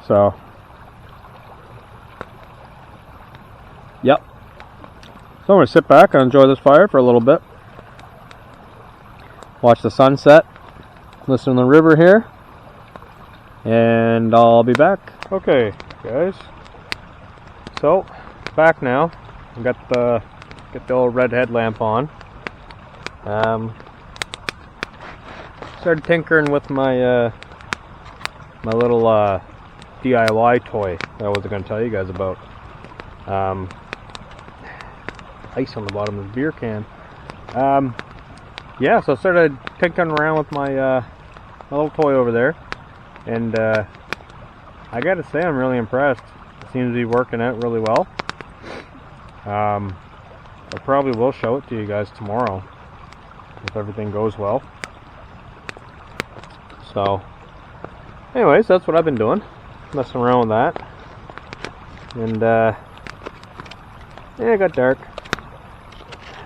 So yep. So I'm going to sit back and enjoy this fire for a little bit. Watch the sunset. Listen to the river here. And I'll be back. Okay, guys. So, back now. I've got the old red headlamp on. Started tinkering with my my little DIY toy that I was going to tell you guys about. Ice on the bottom of the beer can. Yeah, so I started tinkering around with my my little toy over there, and I gotta say I'm really impressed. It seems to be working out really well. I probably will show it to you guys tomorrow if everything goes well. So anyways, that's what I've been doing, messing around with that. And yeah, it got dark.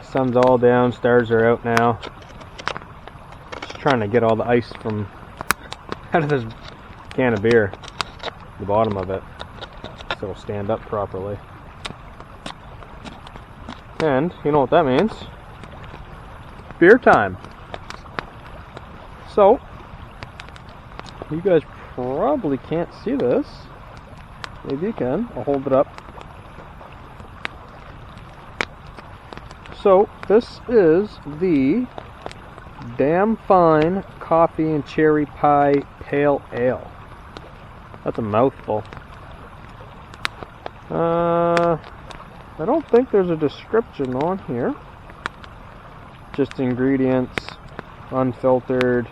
Sun's all down, stars are out now. Just trying to get all the ice from out of this can of beer, the bottom of it, so it'll stand up properly. And you know what that means? Beer time. So you guys probably can't see this. Maybe you can. I'll hold it up. So this is the Damn Fine Coffee and Cherry Pie Pale Ale. That's a mouthful. I don't think there's a description on here. Just ingredients, unfiltered.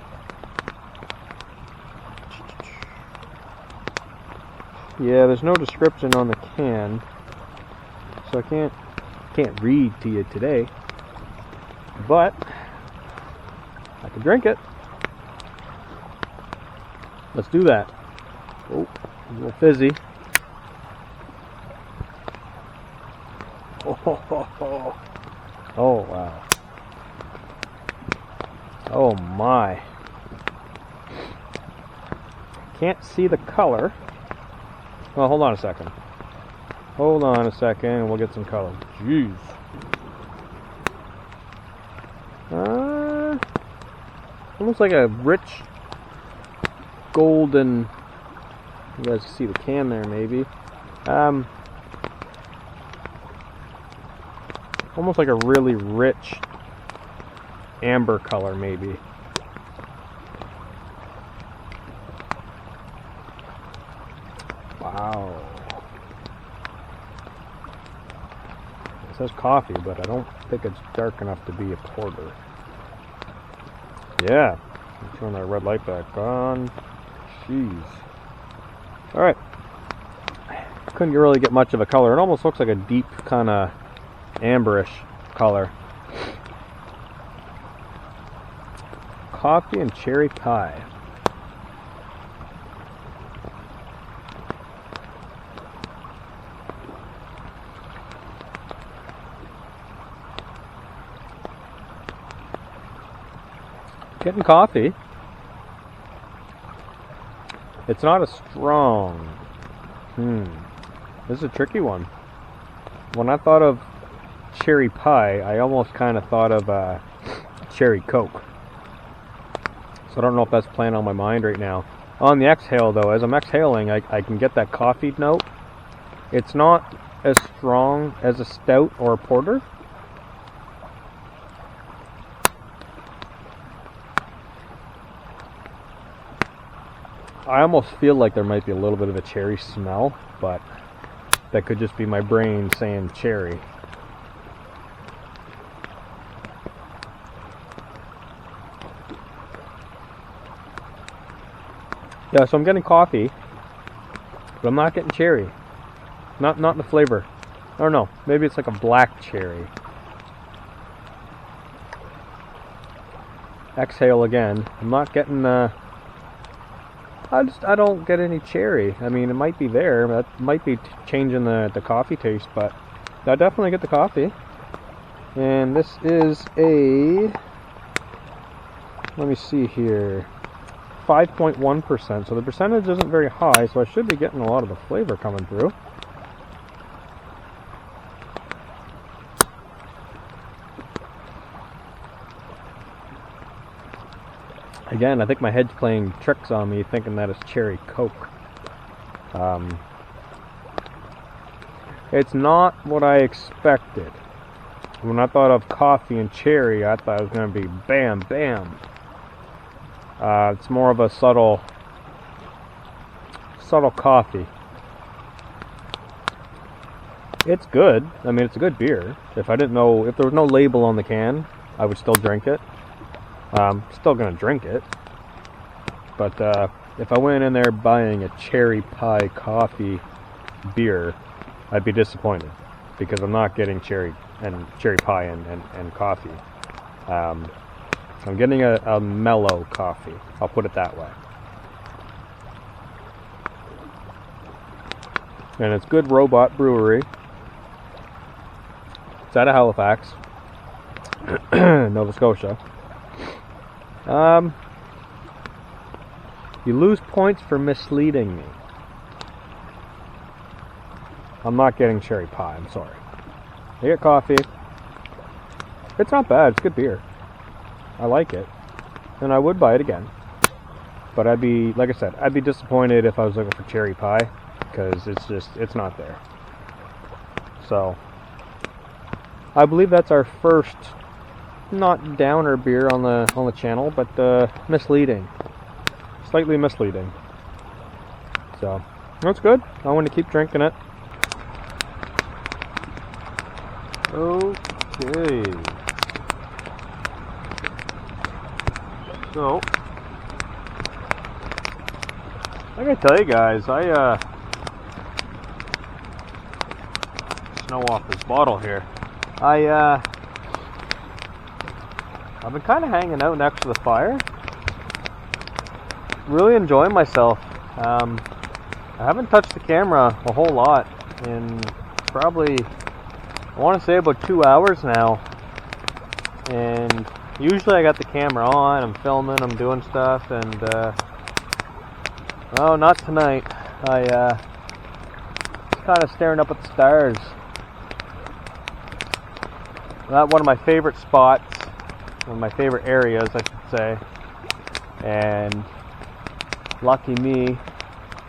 Yeah, there's no description on the can, so I can't read to you today, but I can drink it. Let's do that. Oh, a little fizzy. Oh wow. Oh my. Can't see the color. Well, hold on a second. Hold on a second and we'll get some color. Jeez. Almost like a rich golden. You guys can see the can there maybe. almost like a really rich amber color, maybe. Wow. It says coffee, but I don't think it's dark enough to be a porter. Yeah. Turn that red light back on. Jeez. Alright. Couldn't really get much of a color. It almost looks like a deep kind of amberish color. Coffee and cherry pie. Getting coffee. It's not as strong. This is a tricky one. When I thought of cherry pie, I almost kind of thought of cherry Coke. So I don't know if that's playing on my mind right now. On the exhale though, as I'm exhaling, I can get that coffee note. It's not as strong as a stout or a porter. I almost feel like there might be a little bit of a cherry smell, but that could just be my brain saying cherry. Yeah, so I'm getting coffee, but I'm not getting cherry. Not in the flavor. I don't know. Maybe it's like a black cherry. Exhale again. I'm not getting I don't get any cherry. I mean, it might be there. That might be changing the coffee taste, but I definitely get the coffee. And this is a, let me see here, 5.1%. So the percentage isn't very high, so I should be getting a lot of the flavor coming through. Again, I think my head's playing tricks on me, thinking that it's cherry Coke. It's not what I expected. When I thought of coffee and cherry, I thought it was going to be bam, bam. It's more of a subtle coffee. It's good. I mean, it's a good beer. If there was no label on the can, I would still drink it. Still gonna drink it, but if I went in there buying a cherry pie coffee beer, I'd be disappointed because I'm not getting cherry pie and coffee. I'm getting a mellow coffee. I'll put it that way, and it's good Robot Brewery. It's out of Halifax, Nova Scotia. You lose points for misleading me. I'm not getting cherry pie, I'm sorry. I get coffee. It's not bad, it's good beer. I like it. And I would buy it again. But I'd be, like I said, I'd be disappointed if I was looking for cherry pie, because it's not there. So, I believe that's our first not downer beer on the channel, but misleading, slightly misleading. So that's good. I want to keep drinking it. Okay. So I gotta tell you guys, snow off this bottle here. I've been kind of hanging out next to the fire, really enjoying myself. I haven't touched the camera a whole lot in probably, I want to say about 2 hours now, and usually I got the camera on, I'm filming, I'm doing stuff, and oh, not tonight. I was kind of staring up at the stars. Not one of my favorite spots. One of my favorite areas, I should say, and lucky me,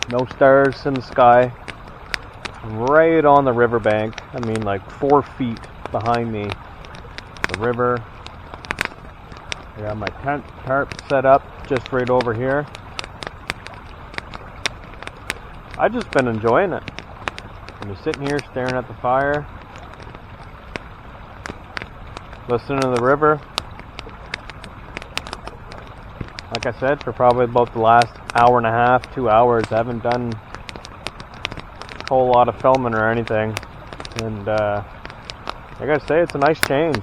no stars in the sky, right on the riverbank. I mean, like 4 feet behind me, the river. I got my tarp set up just right over here. I've just been enjoying it. I'm just sitting here staring at the fire, listening to the river. Like I said, for probably about the last hour and a half, 2 hours, I haven't done a whole lot of filming or anything. And I gotta say, it's a nice change.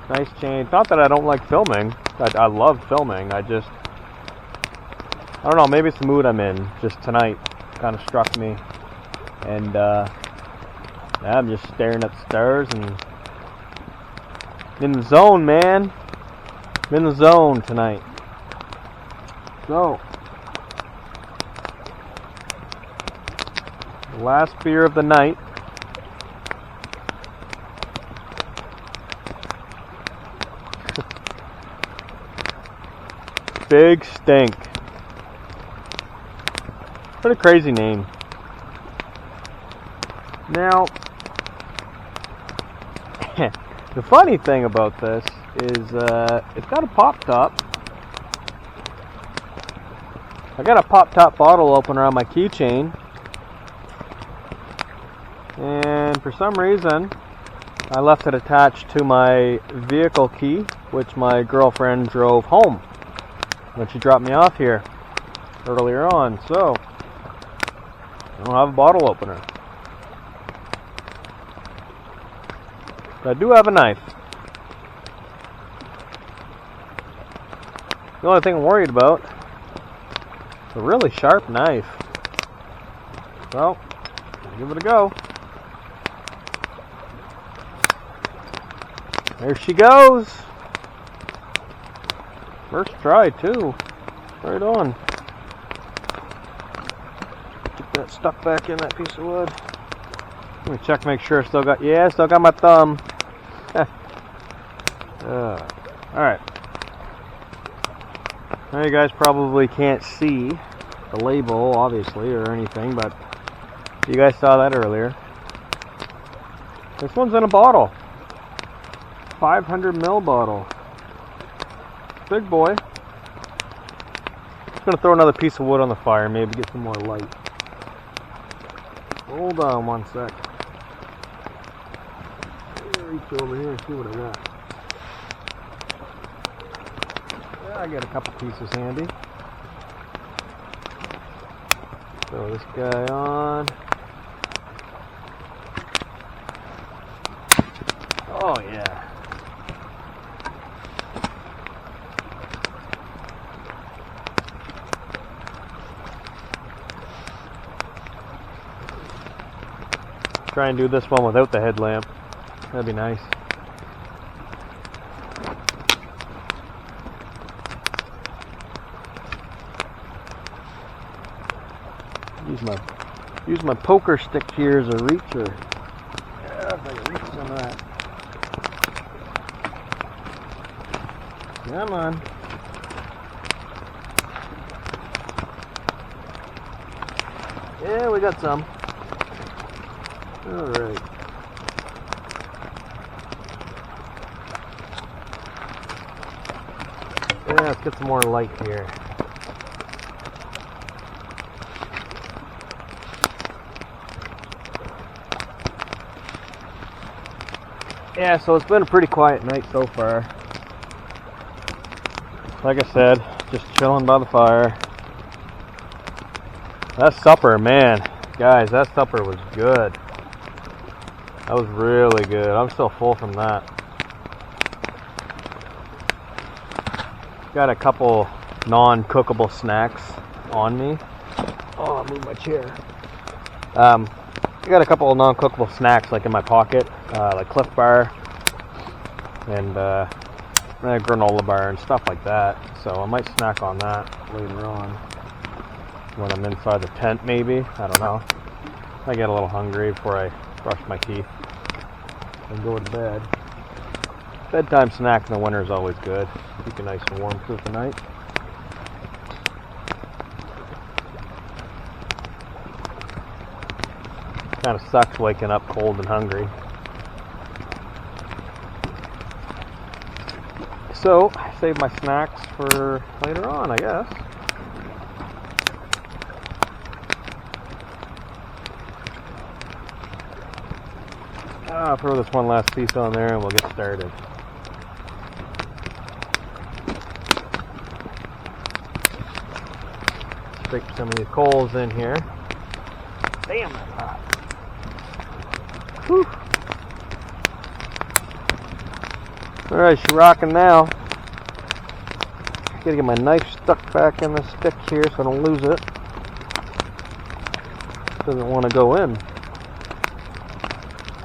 Nice change. Not that I don't like filming. I love filming. I don't know, maybe it's the mood I'm in. Just tonight kind of struck me. And yeah, I'm just staring at the stars and in the zone, man. I'm in the zone tonight. So, the last beer of the night. Big Stink. What a crazy name. Now, the funny thing about this is it's got a pop top. I got a pop top bottle opener on my keychain, and for some reason I left it attached to my vehicle key, which my girlfriend drove home when she dropped me off here earlier on. So I don't have a bottle opener. But I do have a knife. The only thing I'm worried about is a really sharp knife. Well, give it a go. There she goes. First try too. Right on. Get that stuck back in that piece of wood. Let me check, make sure I still got, yeah, still got my thumb. Alright. Now you guys probably can't see the label, obviously, or anything, but you guys saw that earlier. This one's in a bottle. 500 ml bottle. Big boy. Just gonna throw another piece of wood on the fire, maybe get some more light. Hold on one sec. Reach over here and see what I got. Yeah, I got a couple pieces handy. Throw this guy on. Oh yeah. Try and do this one without the headlamp. That'd be nice. Use my poker stick here as a reacher. Yeah, if I can reach some of that. Come on. Yeah, we got some. Alright. Yeah, let's get some more light here. Yeah, so it's been a pretty quiet night so far. Like I said, just chilling by the fire. That supper, man. Guys, that supper was good. That was really good. I'm still full from that. Got a couple non-cookable snacks on me. Oh, I'll move my chair. I got a couple of non-cookable snacks like in my pocket, like Cliff Bar and a granola bar and stuff like that. So I might snack on that later on when I'm inside the tent, maybe. I don't know. I get a little hungry before I brush my teeth and go to bed. Bedtime snack in the winter is always good. Keep you nice and warm through the night. Kind of sucks waking up cold and hungry. So, I save my snacks for later on, I guess. I'll throw this one last piece on there and we'll get started. Stick some of these coals in here. Damn, that's hot. Whew. Alright, she's rocking now. Gotta get my knife stuck back in the stick here so I don't lose it. Doesn't want to go in.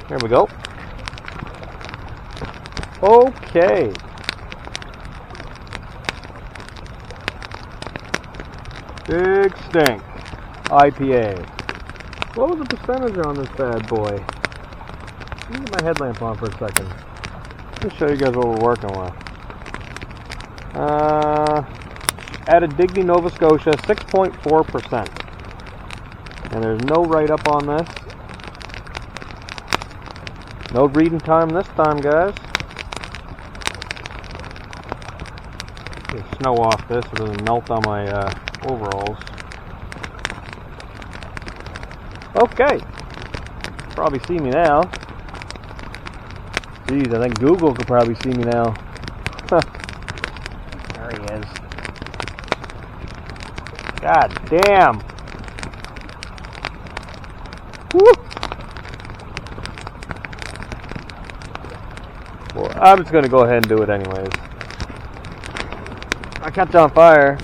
There we go. Okay. Big Stink IPA. What was the percentage on this bad boy? Let me get my headlamp on for a second. Let me show you guys what we're working with. Out of Digby, Nova Scotia, 6.4%. And there's no write-up on this. No reading time this time, guys. Get snow off this so it doesn't melt on my overalls. Okay. Probably see me now. Geez, I think Google could probably see me now. There he is. God damn. Woo. Well, I'm just going to go ahead and do it anyways. I catch on fire.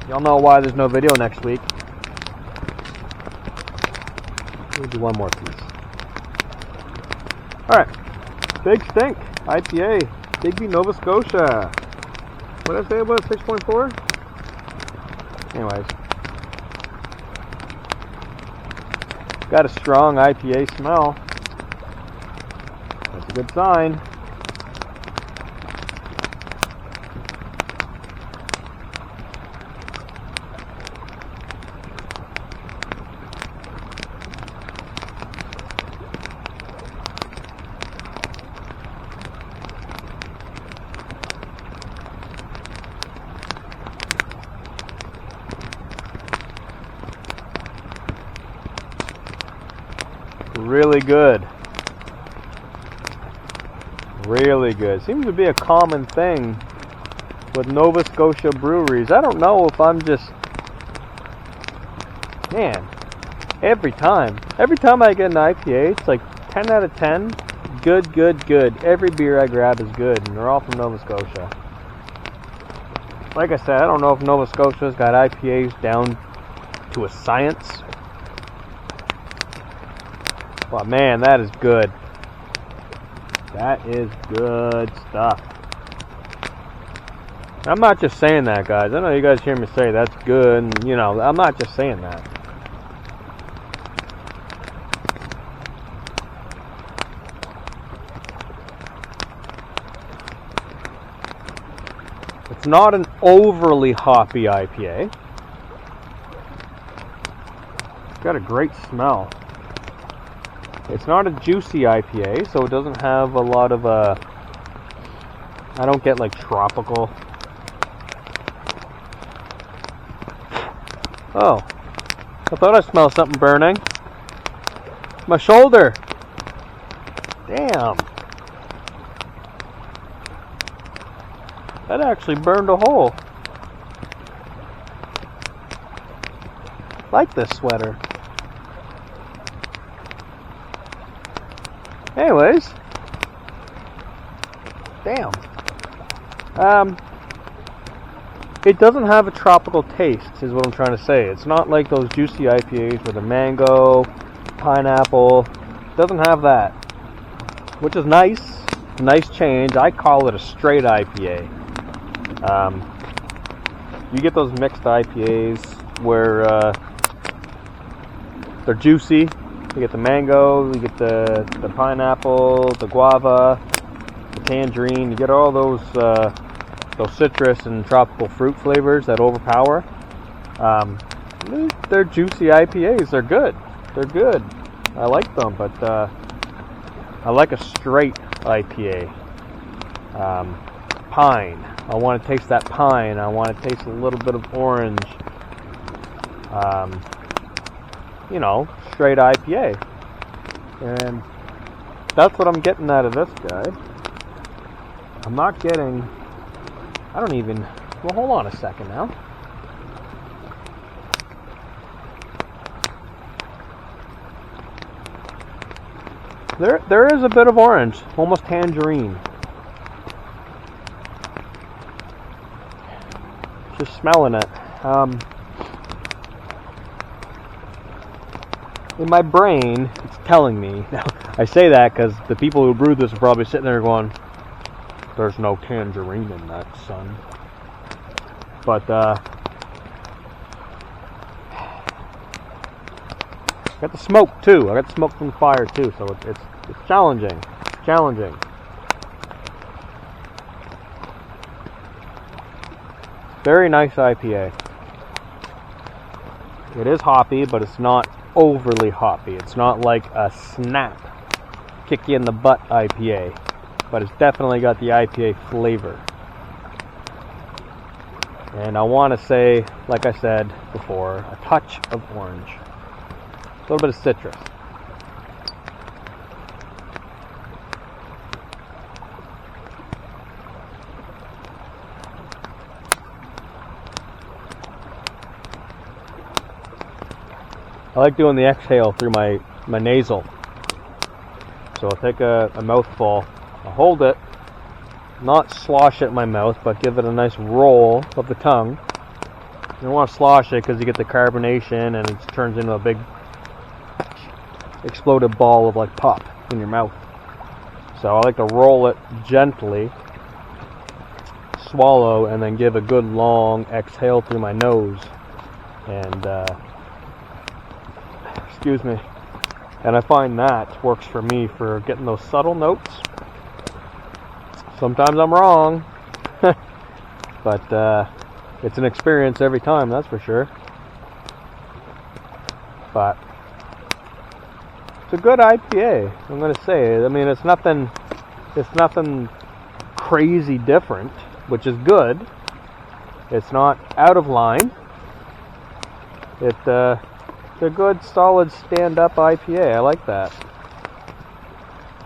Y'all know why there's no video next week. We'll do one more piece. Alright. Big Stink IPA. Digby, Nova Scotia. What did I say about it? 6.4? Anyways. Got a strong IPA smell. That's a good sign. Really good. Really good. Seems to be a common thing with Nova Scotia breweries. I don't know if I'm just... Man, every time I get an IPA, it's like 10 out of 10. Good, good, good. Every beer I grab is good, and they're all from Nova Scotia. Like I said, I don't know if Nova Scotia's got IPAs down to a science. But man, that is good. That is good stuff. I'm not just saying that, guys. I know you guys hear me say that's good, and, you know, I'm not just saying that. It's not an overly hoppy IPA. It's got a great smell. It's not a juicy IPA, so it doesn't have a lot of I don't get like tropical. Oh, I thought I smelled something burning. My shoulder. Damn. That actually burned a hole. Like this sweater. Anyways, damn. It doesn't have a tropical taste, is what I'm trying to say. It's not like those juicy IPAs with a mango, pineapple. It doesn't have that, which is nice. Nice change. I call it a straight IPA. You get those mixed IPAs where they're juicy. You get the mango, you get the pineapple, the guava, the tangerine. You get all those citrus and tropical fruit flavors that overpower. They're juicy IPAs. They're good. They're good. I like them, but I like a straight IPA. pine. I want to taste that pine. I want to taste a little bit of orange. Straight IPA. And that's what I'm getting out of this guy. I'm not getting... Well, hold on a second now. There is a bit of orange, almost tangerine. Just smelling it. In my brain, it's telling me. Now, I say that because the people who brewed this are probably sitting there going, "There's no tangerine in that, son." But got the smoke too. I got the smoke from the fire too, so it's challenging. It's challenging. Very nice IPA. It is hoppy, but it's not overly hoppy. It's not like a snap, kick you in the butt IPA, but it's definitely got the IPA flavor. And I want to say, like I said before, a touch of orange. A little bit of citrus. I like doing the exhale through my nasal. So I'll take a mouthful, I'll hold it, not slosh it in my mouth, but give it a nice roll of the tongue. You don't want to slosh it because you get the carbonation and it turns into a big exploded ball of like pop in your mouth. So I like to roll it gently, swallow, and then give a good long exhale through my nose. And excuse me. And I find that works for me for getting those subtle notes. Sometimes I'm wrong, but it's an experience every time, that's for sure. But it's a good IPA, I'm going to say. I mean, it's nothing crazy different, which is good. It's not out of line. It's a good, solid, stand-up IPA. I like that.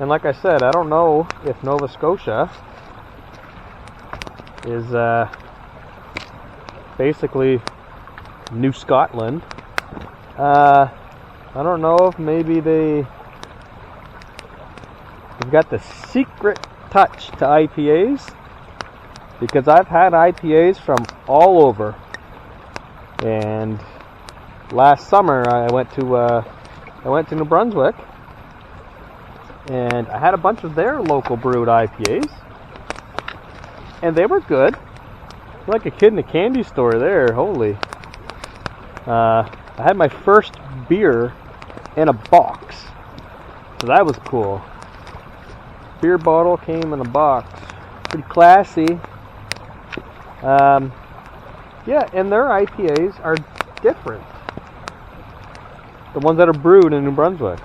And like I said, I don't know if Nova Scotia is basically New Scotland. I don't know if maybe they've got the secret touch to IPAs, because I've had IPAs from all over. And last summer I went to New Brunswick, and I had a bunch of their local brewed IPAs, and they were good. Like a kid in a candy store there. Holy. I had my first beer in a box, so that was cool. Beer bottle came in a box. Pretty classy. Yeah, and their IPAs are different. The ones that are brewed in New Brunswick.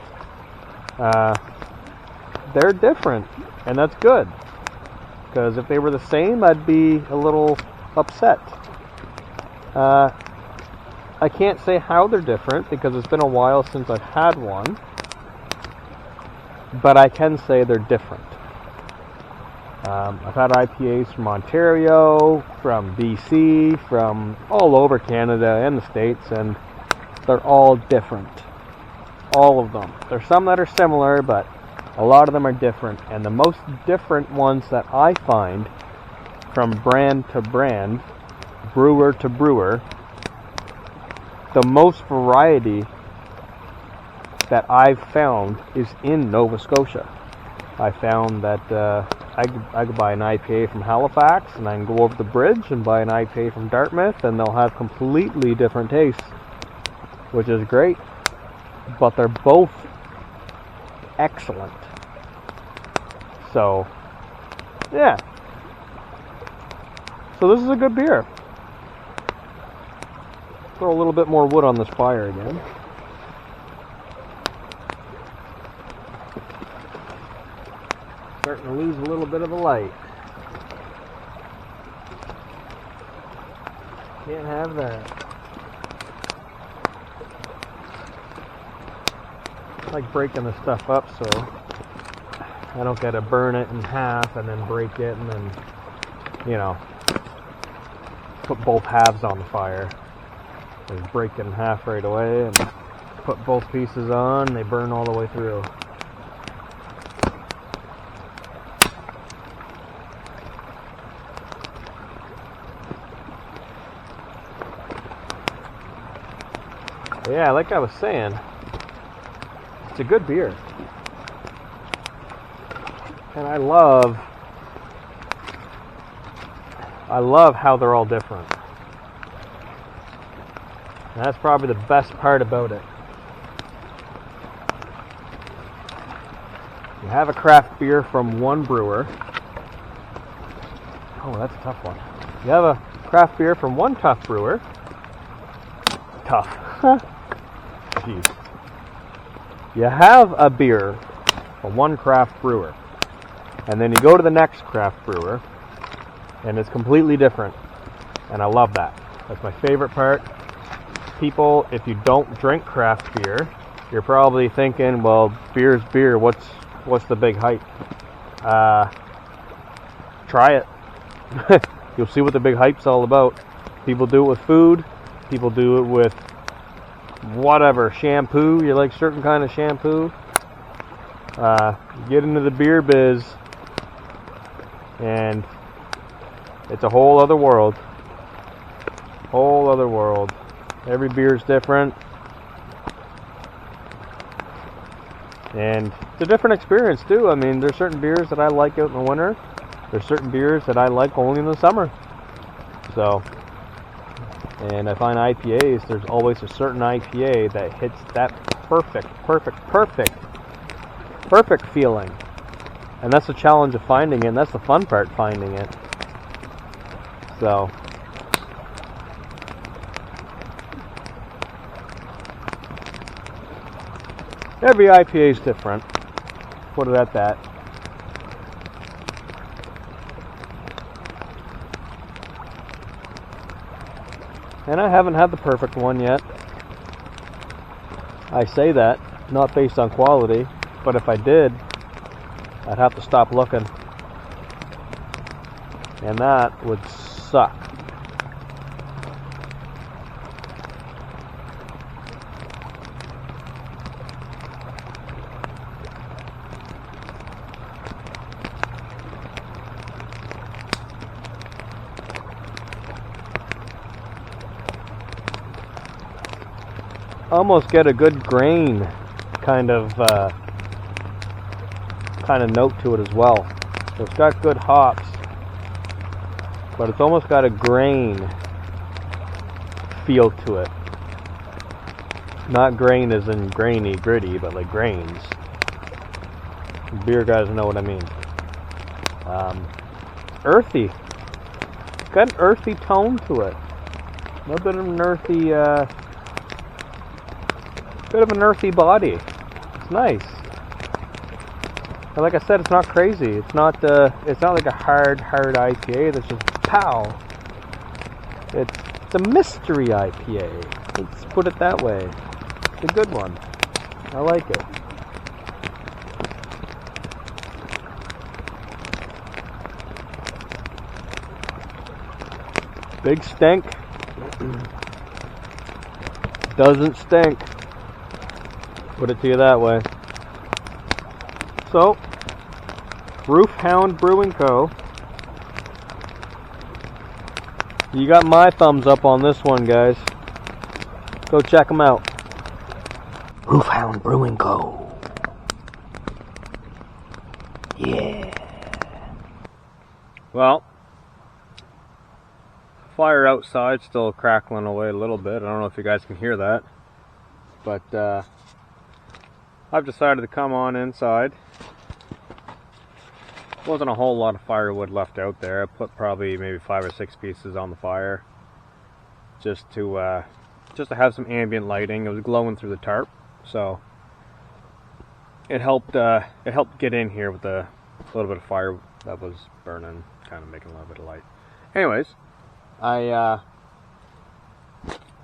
They're different, and that's good. Because if they were the same, I'd be a little upset. I can't say how they're different because it's been a while since I've had one. But I can say they're different. I've had IPAs from Ontario, from BC, from all over Canada and the States, and they're all different. All of them. There's some that are similar, but a lot of them are different. And the most different ones that I find, from brand to brand, brewer to brewer, the most variety that I've found is in Nova Scotia. I found that I could buy an IPA from Halifax, and I can go over the bridge and buy an IPA from Dartmouth, and they'll have completely different tastes, which is great. But they're both excellent. So, yeah. So this is a good beer. Throw a little bit more wood on this fire again. Starting to lose a little bit of the light. Can't have that. I like breaking the stuff up so I don't gotta burn it in half and then break it and then, you know, put both halves on the fire. Just break it in half right away and put both pieces on, they burn all the way through. Yeah, like I was saying, it's a good beer. And I love how they're all different. And that's probably the best part about it. You have a craft beer from one brewer. Oh, that's a tough one. You have a craft beer from one tough brewer. Tough. Jeez. You have a beer from one craft brewer. And then you go to the next craft brewer. And it's completely different. And I love that. That's my favorite part. People, if you don't drink craft beer, you're probably thinking, well, beer's beer, what's the big hype? Try it. You'll see what the big hype's all about. People do it with food. People do it with whatever, shampoo. You like certain kind of shampoo. Get into the beer biz, and it's a whole other world. Whole other world. Every beer's different. And it's a different experience too. I mean, there's certain beers that I like out in the winter. There's certain beers that I like only in the summer. So, and I find IPAs, there's always a certain IPA that hits that perfect feeling. And that's the challenge of finding it, and that's the fun part, finding it. So, every IPA is different. Put it at that. And I haven't had the perfect one yet. I say that, not based on quality, but if I did, I'd have to stop looking. And that would suck. Almost get a good grain kind of note to it as well. So it's got good hops, but it's almost got a grain feel to it. Not grain as in grainy, gritty, but like grains. Beer guys know what I mean. Earthy. It's got an earthy tone to it. A little bit of an earthy, body. It's nice. And like I said, it's not crazy. It's not like a hard IPA that's just pow. It's a mystery IPA. Let's put it that way. It's a good one. I like it. Big stink. Doesn't stink. Put it to you that way. So, Roofhound Brewing Co. You got my thumbs up on this one, guys. Go check them out. Roofhound Brewing Co. Yeah. Well, fire outside still crackling away a little bit. I don't know if you guys can hear that. But I've decided to come on inside. Wasn't a whole lot of firewood left out there. I put probably maybe 5 or 6 pieces on the fire, just to have some ambient lighting. It was glowing through the tarp, so it helped get in here with a little bit of fire that was burning, kind of making a little bit of light. Anyways, I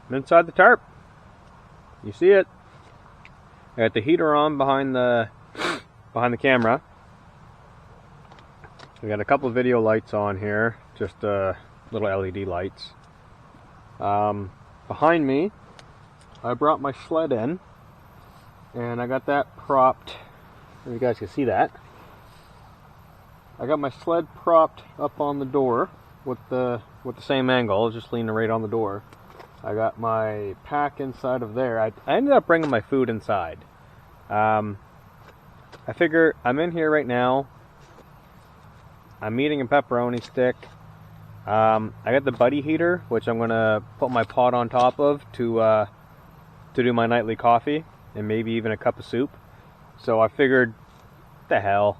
I'm inside the tarp. You see it. I got the heater on behind the camera. We got a couple of video lights on here, just little LED lights. Behind me, I brought my sled in, and I got that propped. You guys can see that. I got my sled propped up on the door with the same angle, just leaning right on the door. I got my pack inside of there. I ended up bringing my food inside. I figure I'm in here right now. I'm eating a pepperoni stick. I got the buddy heater, which I'm gonna put my pot on top of to do my nightly coffee and maybe even a cup of soup. So I figured, the hell,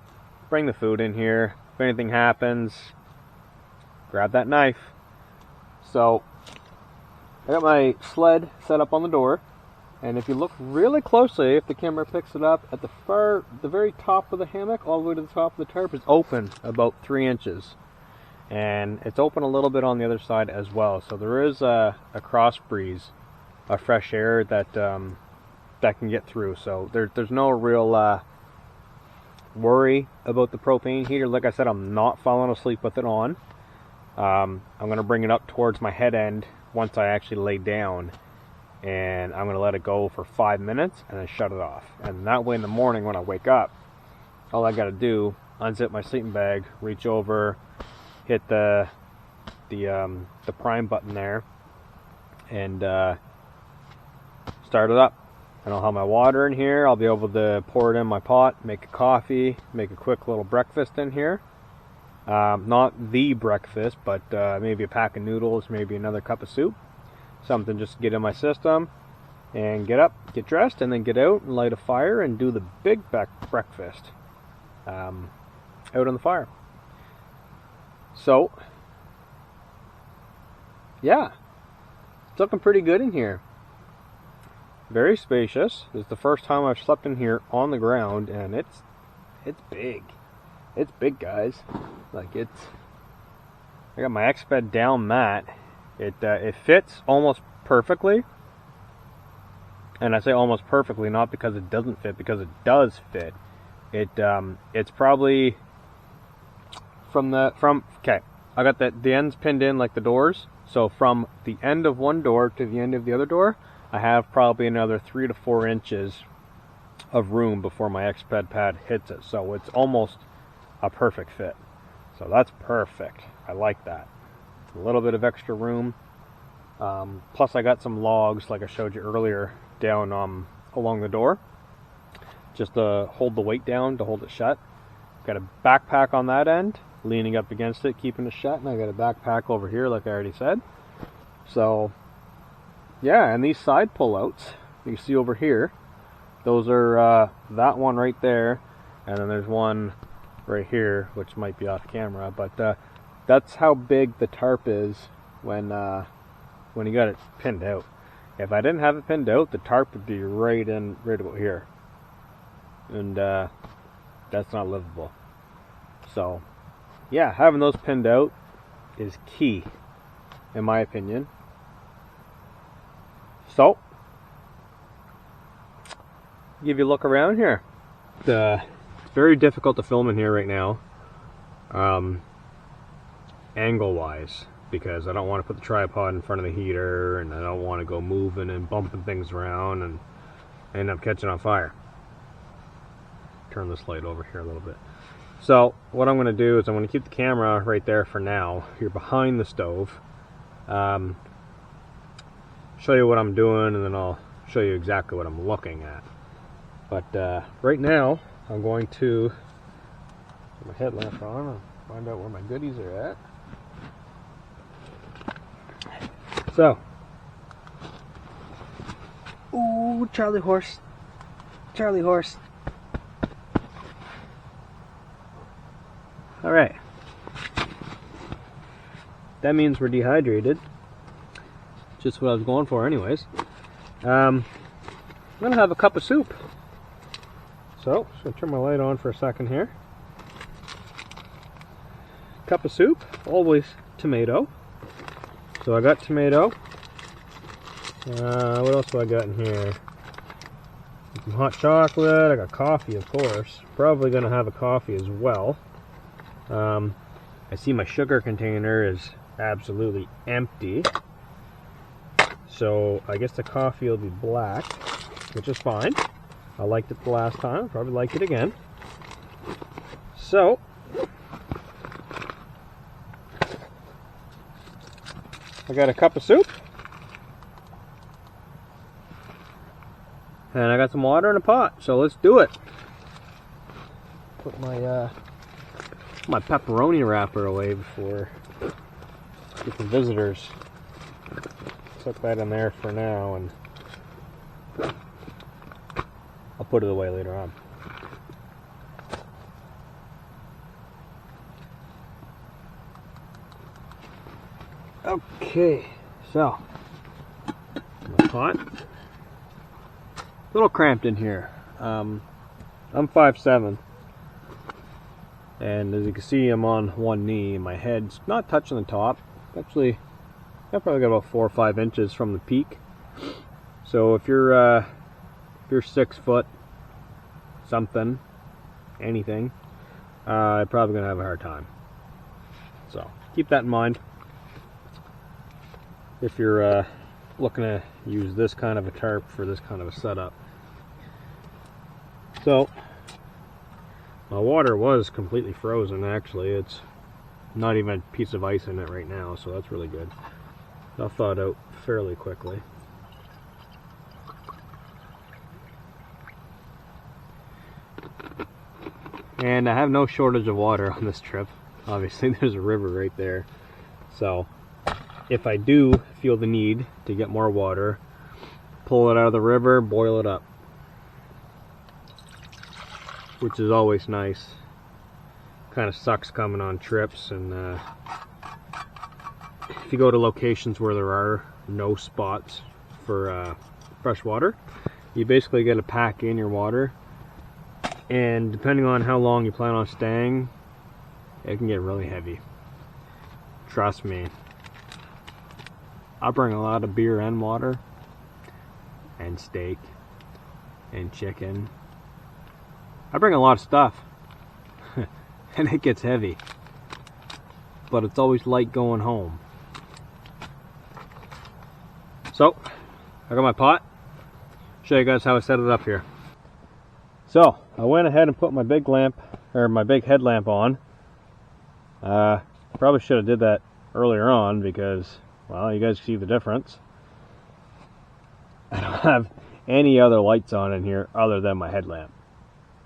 bring the food in here. If anything happens, grab that knife. So I got my sled set up on the door, and if you look really closely, if the camera picks it up, at the very top of the hammock, all the way to the top of the tarp, is open about 3 inches. And it's open a little bit on the other side as well. So there is a cross breeze of fresh air that can get through. So there's no real worry about the propane heater. Like I said, I'm not falling asleep with it on. I'm going to bring it up towards my head end once I actually lay down, and I'm going to let it go for 5 minutes and then shut it off. And that way in the morning when I wake up, all I got to do, unzip my sleeping bag, reach over, hit the prime button there, and start it up. And I'll have my water in here. I'll be able to pour it in my pot, make a coffee, make a quick little breakfast in here. Not the breakfast, but maybe a pack of noodles, maybe another cup of soup. Something just to get in my system, and get up, get dressed, and then get out and light a fire and do the big breakfast out on the fire. So, yeah, it's looking pretty good in here. Very spacious. It's the first time I've slept in here on the ground, and it's big. It's big, guys. Like, I got my X-Bed down mat. It fits almost perfectly. And I say almost perfectly, not because it doesn't fit, because it does fit. It's probably okay, I got the ends pinned in like the doors. So from the end of one door to the end of the other door, I have probably another 3 to 4 inches of room before my X-Bed pad hits it. So it's almost a perfect fit. So that's perfect. I like that. A little bit of extra room. Plus I got some logs, like I showed you earlier, down along the door, just to hold the weight down, to hold it shut. Got a backpack on that end, leaning up against it, keeping it shut, and I got a backpack over here, like I already said. So yeah, and these side pullouts you see over here, those are that one right there, and then there's one right here, which might be off camera, but that's how big the tarp is when you got it pinned out. If I didn't have it pinned out, the tarp would be right about here, and that's not livable. So yeah, having those pinned out is key, in my opinion. So, give you a look around here. It's very difficult to film in here right now, angle-wise, because I don't want to put the tripod in front of the heater, and I don't want to go moving and bumping things around and end up catching on fire. Turn this light over here a little bit. So, what I'm going to do is I'm going to keep the camera right there for now. You're behind the stove. Show you what I'm doing, and then I'll show you exactly what I'm looking at. But right now, I'm going to put my headlamp on and find out where my goodies are at. So, ooh, Charlie horse, Charlie horse. All right, that means we're dehydrated. Just what I was going for anyways. I'm gonna have a cup of soup. So, just gonna turn my light on for a second here. Cup of soup, always tomato. So I got tomato, What else do I got in here? Some hot chocolate. I got coffee, of course. Probably gonna have a coffee as well. I see my sugar container is absolutely empty, so I guess the coffee will be black, which is fine. I liked it the last time. Probably like it again. So I got a cup of soup, and I got some water in a pot, so let's do it. Put my my pepperoni wrapper away before get the visitors. Tuck that in there for now, and I'll put it away later on. Okay, so my pot. A little cramped in here. I'm 5'7", and as you can see, I'm on one knee. My head's not touching the top. Actually, I probably got about 4 or 5 inches from the peak. So if you're 6 foot something, anything, you're probably gonna have a hard time. So keep that in mind if you're looking to use this kind of a tarp for this kind of a setup. So my water was completely frozen. Actually, it's not even a piece of ice in it right now, so that's really good. I'll thaw it out fairly quickly. And I have no shortage of water on this trip. Obviously, there's a river right there. So if I do feel the need to get more water, pull it out of the river, boil it up, which is always nice. Kind of sucks coming on trips, and if you go to locations where there are no spots for fresh water, you basically get to pack in your water, and depending on how long you plan on staying, it can get really heavy. Trust me. I bring a lot of beer and water, and steak, and chicken. I bring a lot of stuff, and it gets heavy, but it's always light going home. So, I got my pot. Show you guys how I set it up here. So, I went ahead and put my big lamp, or my big headlamp on. Probably should have did that earlier on because, well, you guys see the difference. I don't have any other lights on in here other than my headlamp.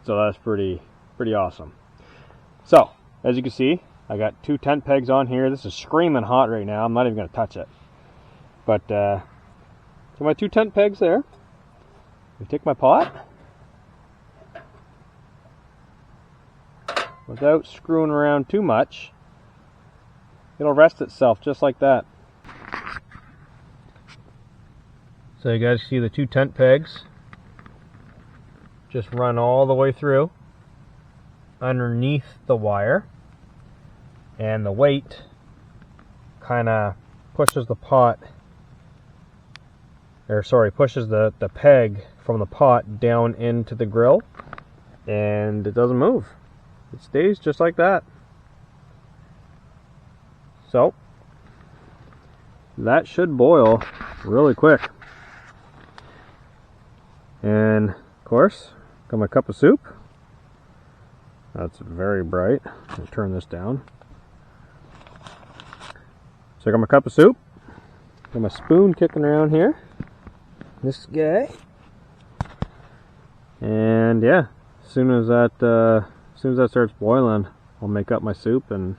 So that's pretty awesome. So, as you can see, I got 2 tent pegs on here. This is screaming hot right now. I'm not even going to touch it. But, so my 2 tent pegs there. I take my pot. Without screwing around too much, it'll rest itself just like that. So you guys see the 2 tent pegs just run all the way through underneath the wire, and the weight kind of pushes the pot, or sorry, pushes the peg from the pot down into the grill, and it doesn't move. It stays just like that. So that should boil really quick. And of course, got my cup of soup. That's very bright. I'll turn this down. So I got my cup of soup. Got my spoon kicking around here. This guy. And yeah, as soon as that starts boiling, I'll make up my soup and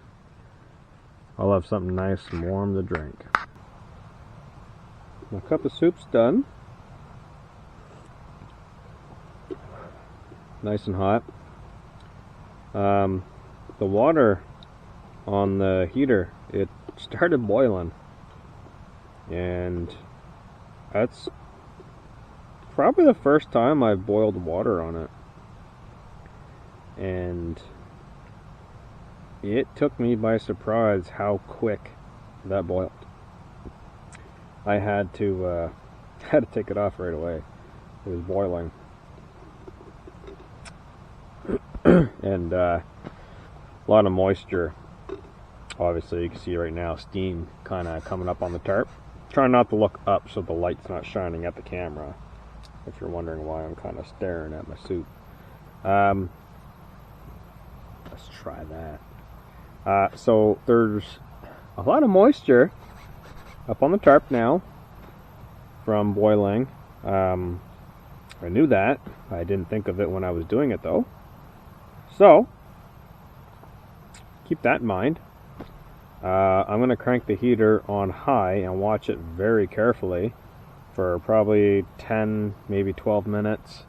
I'll have something nice and warm to drink. My cup of soup's done. Nice and hot. The water on the heater, it started boiling, and that's probably the first time I've boiled water on it, and it took me by surprise how quick that boiled. I had to had to take it off right away. It was boiling. And a lot of moisture. Obviously, you can see right now steam kind of coming up on the tarp. Trying not to look up so the light's not shining at the camera, if you're wondering why I'm kind of staring at my soup. Let's try that. So there's a lot of moisture up on the tarp now from boiling. I knew that. I didn't think of it when I was doing it though. So keep that in mind. I'm going to crank the heater on high and watch it very carefully for probably 10, maybe 12 minutes,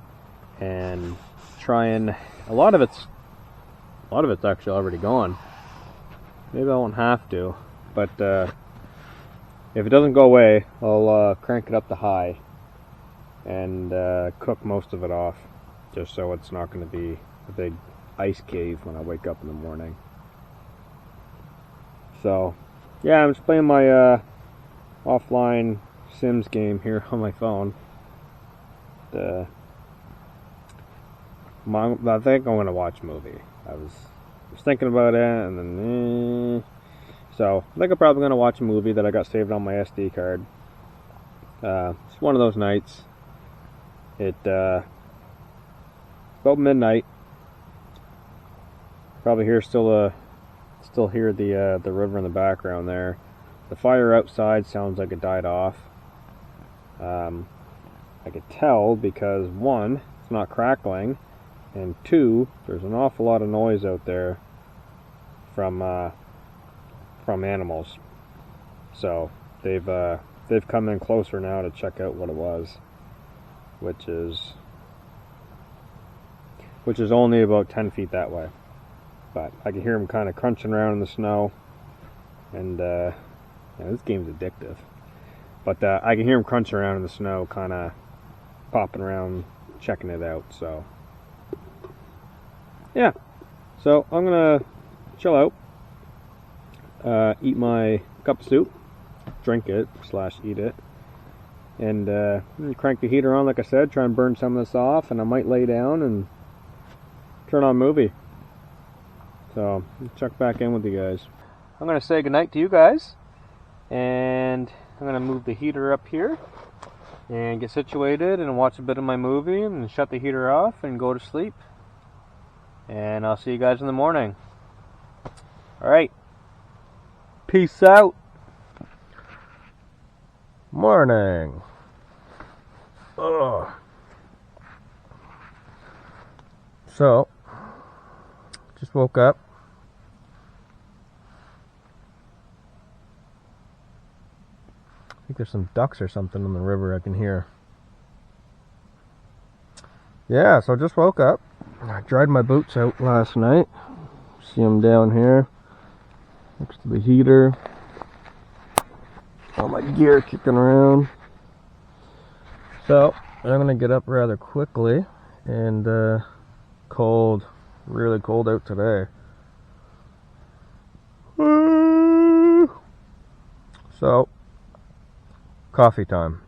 and try and a lot of it's actually already gone. Maybe I won't have to, but if it doesn't go away, I'll crank it up to high and cook most of it off, just so it's not going to be a big ice cave when I wake up in the morning. So yeah, I'm just playing my offline Sims game here on my phone. I think I'm gonna watch a movie. I was thinking about it, and then so I think I'm probably gonna watch a movie that I got saved on my SD card. It's one of those nights. About midnight. Probably still hear the river in the background there. The fire outside sounds like it died off. I could tell because one, it's not crackling, and two, there's an awful lot of noise out there from animals. So they've come in closer now to check out what it was, which is only about 10 feet that way. But I can hear them kind of crunching around in the snow, and yeah, this game's addictive. But I can hear them crunching around in the snow, kind of popping around, checking it out. So yeah, so I'm gonna chill out, eat my cup of soup, drink it / eat it, and crank the heater on, like I said, try and burn some of this off, and I might lay down and turn on a movie. So I'll check back in with you guys. I'm going to say goodnight to you guys, and I'm going to move the heater up here and get situated and watch a bit of my movie and shut the heater off and go to sleep. And I'll see you guys in the morning. Alright. Peace out. Morning. Ugh. So just woke up. I think there's some ducks or something in the river I can hear. Yeah, so I just woke up. I dried my boots out last night. See them down here next to the heater. All my gear kicking around. So I'm gonna get up rather quickly, and cold. Really cold out today. So, coffee time.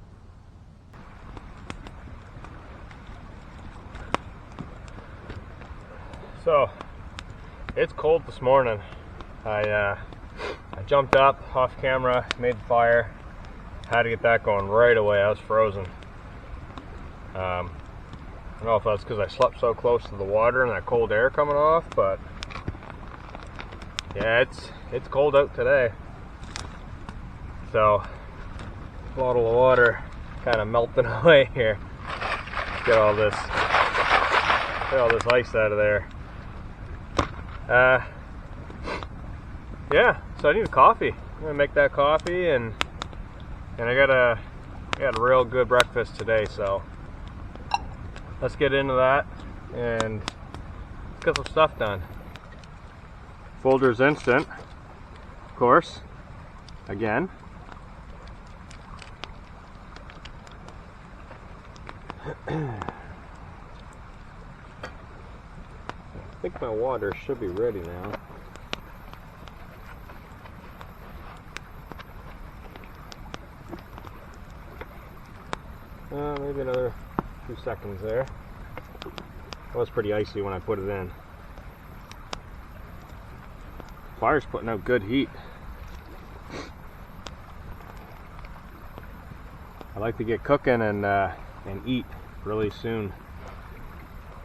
So, it's cold this morning. I jumped up off camera, made the fire, had to get that going right away. I was frozen. I don't know if that's because I slept so close to the water and that cold air coming off, but yeah, it's cold out today. So, bottle of water kind of melting away here. Get all this ice out of there. Yeah, so I need a coffee. I'm gonna make that coffee, and I got a real good breakfast today, so let's get into that and get some stuff done. Folder's instant, of course, again. I think my water should be ready now. Maybe another 2 seconds there. It was pretty icy when I put it in. Fire's putting out good heat. I like to get cooking and eat really soon.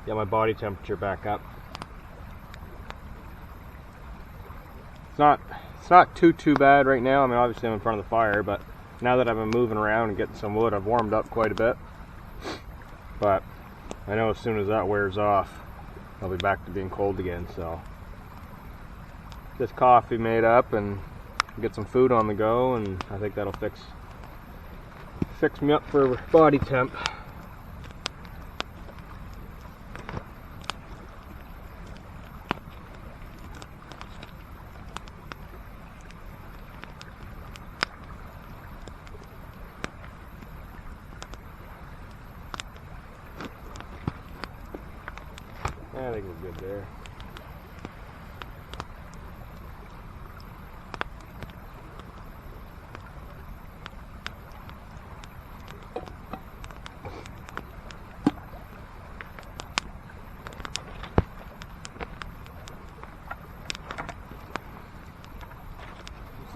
Get my body temperature back up. It's not too bad right now. I mean, obviously I'm in front of the fire, but now that I've been moving around and getting some wood, I've warmed up quite a bit. But I know as soon as that wears off, I'll be back to being cold again. So this coffee made up and get some food on the go, and I think that'll fix me up for body temp. I think we're good there.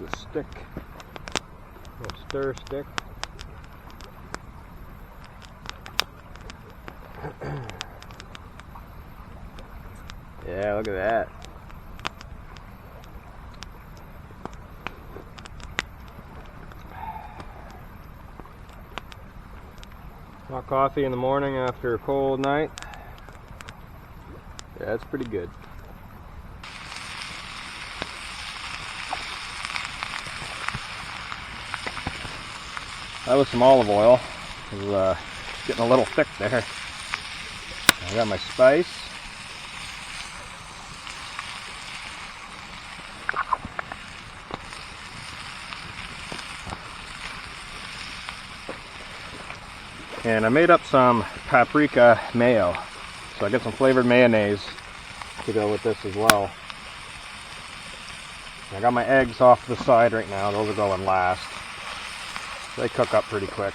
This is a stick, a little stir stick. Yeah, look at that. Hot coffee in the morning after a cold night. Yeah, that's pretty good. That was some olive oil. It was getting a little thick there. I got my spice. And I made up some paprika mayo. So I got some flavored mayonnaise to go with this as well. I got my eggs off to the side right now. Those are going last. They cook up pretty quick.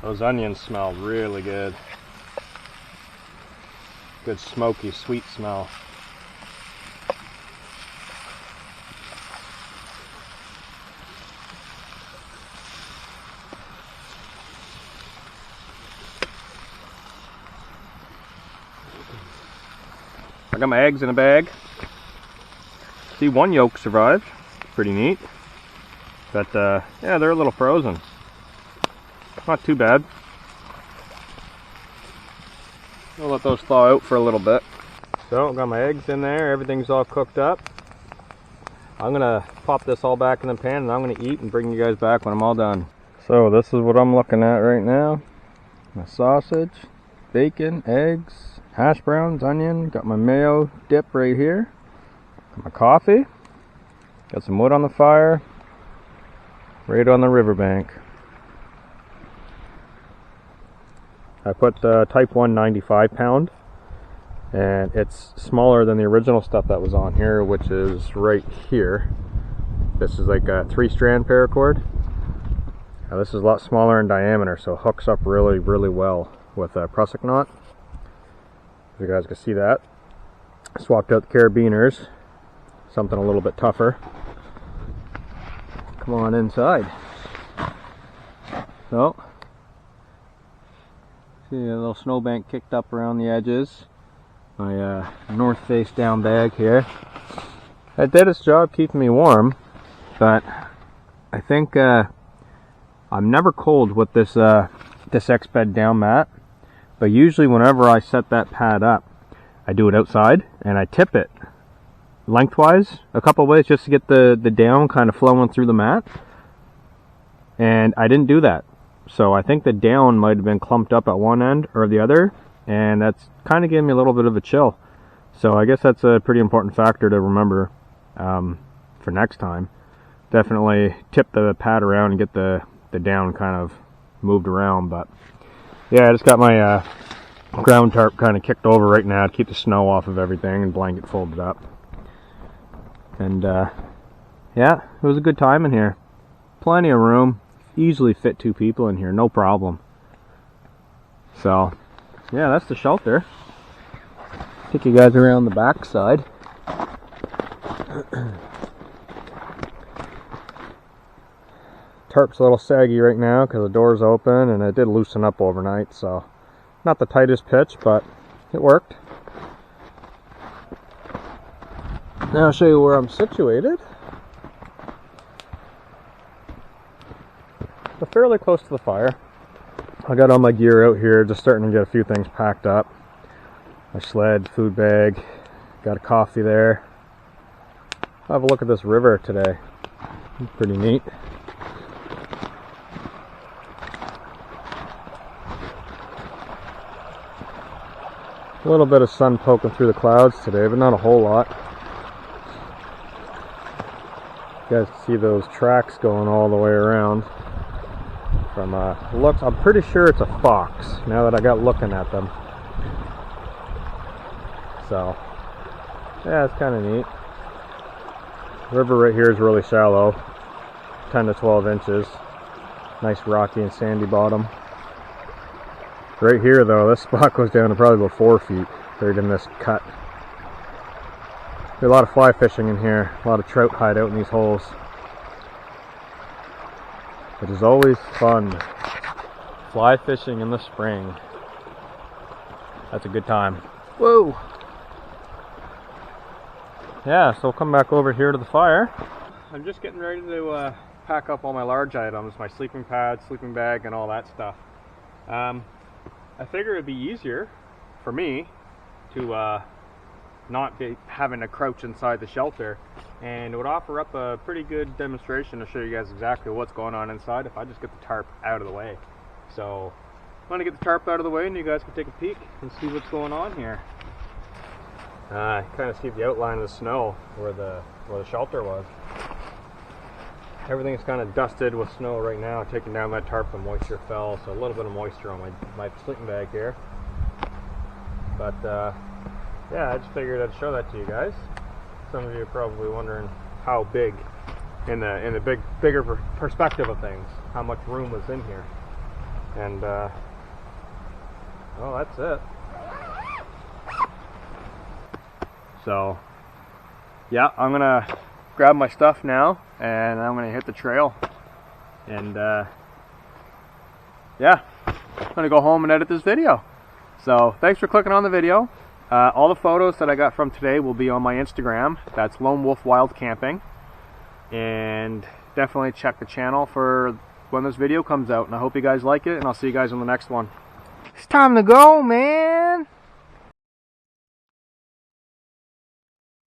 Those onions smell really good. Good smoky, sweet smell. I got my eggs in a bag. See, one yolk survived. Pretty neat. But yeah, they're a little frozen. Not too bad. I'll let those thaw out for a little bit. So, I've got my eggs in there. Everything's all cooked up. I'm gonna pop this all back in the pan and I'm gonna eat and bring you guys back when I'm all done. So, this is what I'm looking at right now. My sausage, bacon, eggs, hash browns, onion. Got my mayo dip right here. Got my coffee. Got some wood on the fire. Right on the riverbank. I put Type 1 95 pound, and it's smaller than the original stuff that was on here, which is right here. This is like a 3-strand paracord. Now this is a lot smaller in diameter, so it hooks up really well with a prusik knot. If you guys can see that. Swapped out the carabiners, something a little bit tougher. Come on inside. So, see a little snowbank kicked up around the edges. My north face down bag here. It did its job keeping me warm, but I think I'm never cold with this this X-bed down mat. But usually whenever I set that pad up, I do it outside and I tip it lengthwise a couple ways just to get the down kind of flowing through the mat. And I didn't do that. So I think the down might have been clumped up at one end or the other, and that's kind of gave me a little bit of a chill. So I guess that's a pretty important factor to remember for next time. Definitely tip the pad around and get the down kind of moved around. But yeah, I just got my ground tarp kind of kicked over right now to keep the snow off of everything, and blanket folded up. And yeah, it was a good time in here. Plenty of room. Easily fit 2 people in here, no problem. So yeah, that's the shelter. Take you guys around the back side. Tarp's a little saggy right now because the door's open, and it did loosen up overnight, so not the tightest pitch, but it worked. Now I'll show you where I'm situated. So fairly close to the fire. I got all my gear out here, just starting to get a few things packed up. My sled, food bag, got a coffee there. I'll have a look at this river today. It's pretty neat. A little bit of sun poking through the clouds today, but not a whole lot. You guys can see those tracks going all the way around. From looks, I'm pretty sure it's a fox now that I got looking at them. So yeah, it's kind of neat. The river right here is really shallow, 10 to 12 inches. Nice rocky and sandy bottom. Right here though, this spot goes down to probably about 4 feet right in this cut. There's a lot of fly fishing in here, a lot of trout hide out in these holes. It is always fun. Fly fishing in the spring. That's a good time. Whoa! Yeah, so we'll come back over here to the fire. I'm just getting ready to pack up all my large items, my sleeping pad, sleeping bag, and all that stuff. I figure it'd be easier for me to not be having to crouch inside the shelter, and it would offer up a pretty good demonstration to show you guys exactly what's going on inside if I just get the tarp out of the way. So I'm going to get the tarp out of the way and you guys can take a peek and see what's going on here. Kind of see the outline of the snow where the shelter was. Everything's kind of dusted with snow right now. Taking down that tarp, the moisture fell, so a little bit of moisture on my sleeping bag here. But yeah, I just figured I'd show that to you guys. Some of you are probably wondering how big, in the bigger perspective of things, how much room was in here. And well, that's it. So yeah, I'm gonna grab my stuff now and I'm gonna hit the trail. And yeah, I'm gonna go home and edit this video. So thanks for clicking on the video. All the photos that I got from today will be on my Instagram. That's Lone Wolf Wildcamping. And definitely check the channel for when this video comes out. And I hope you guys like it, and I'll see you guys on the next one. It's time to go, man!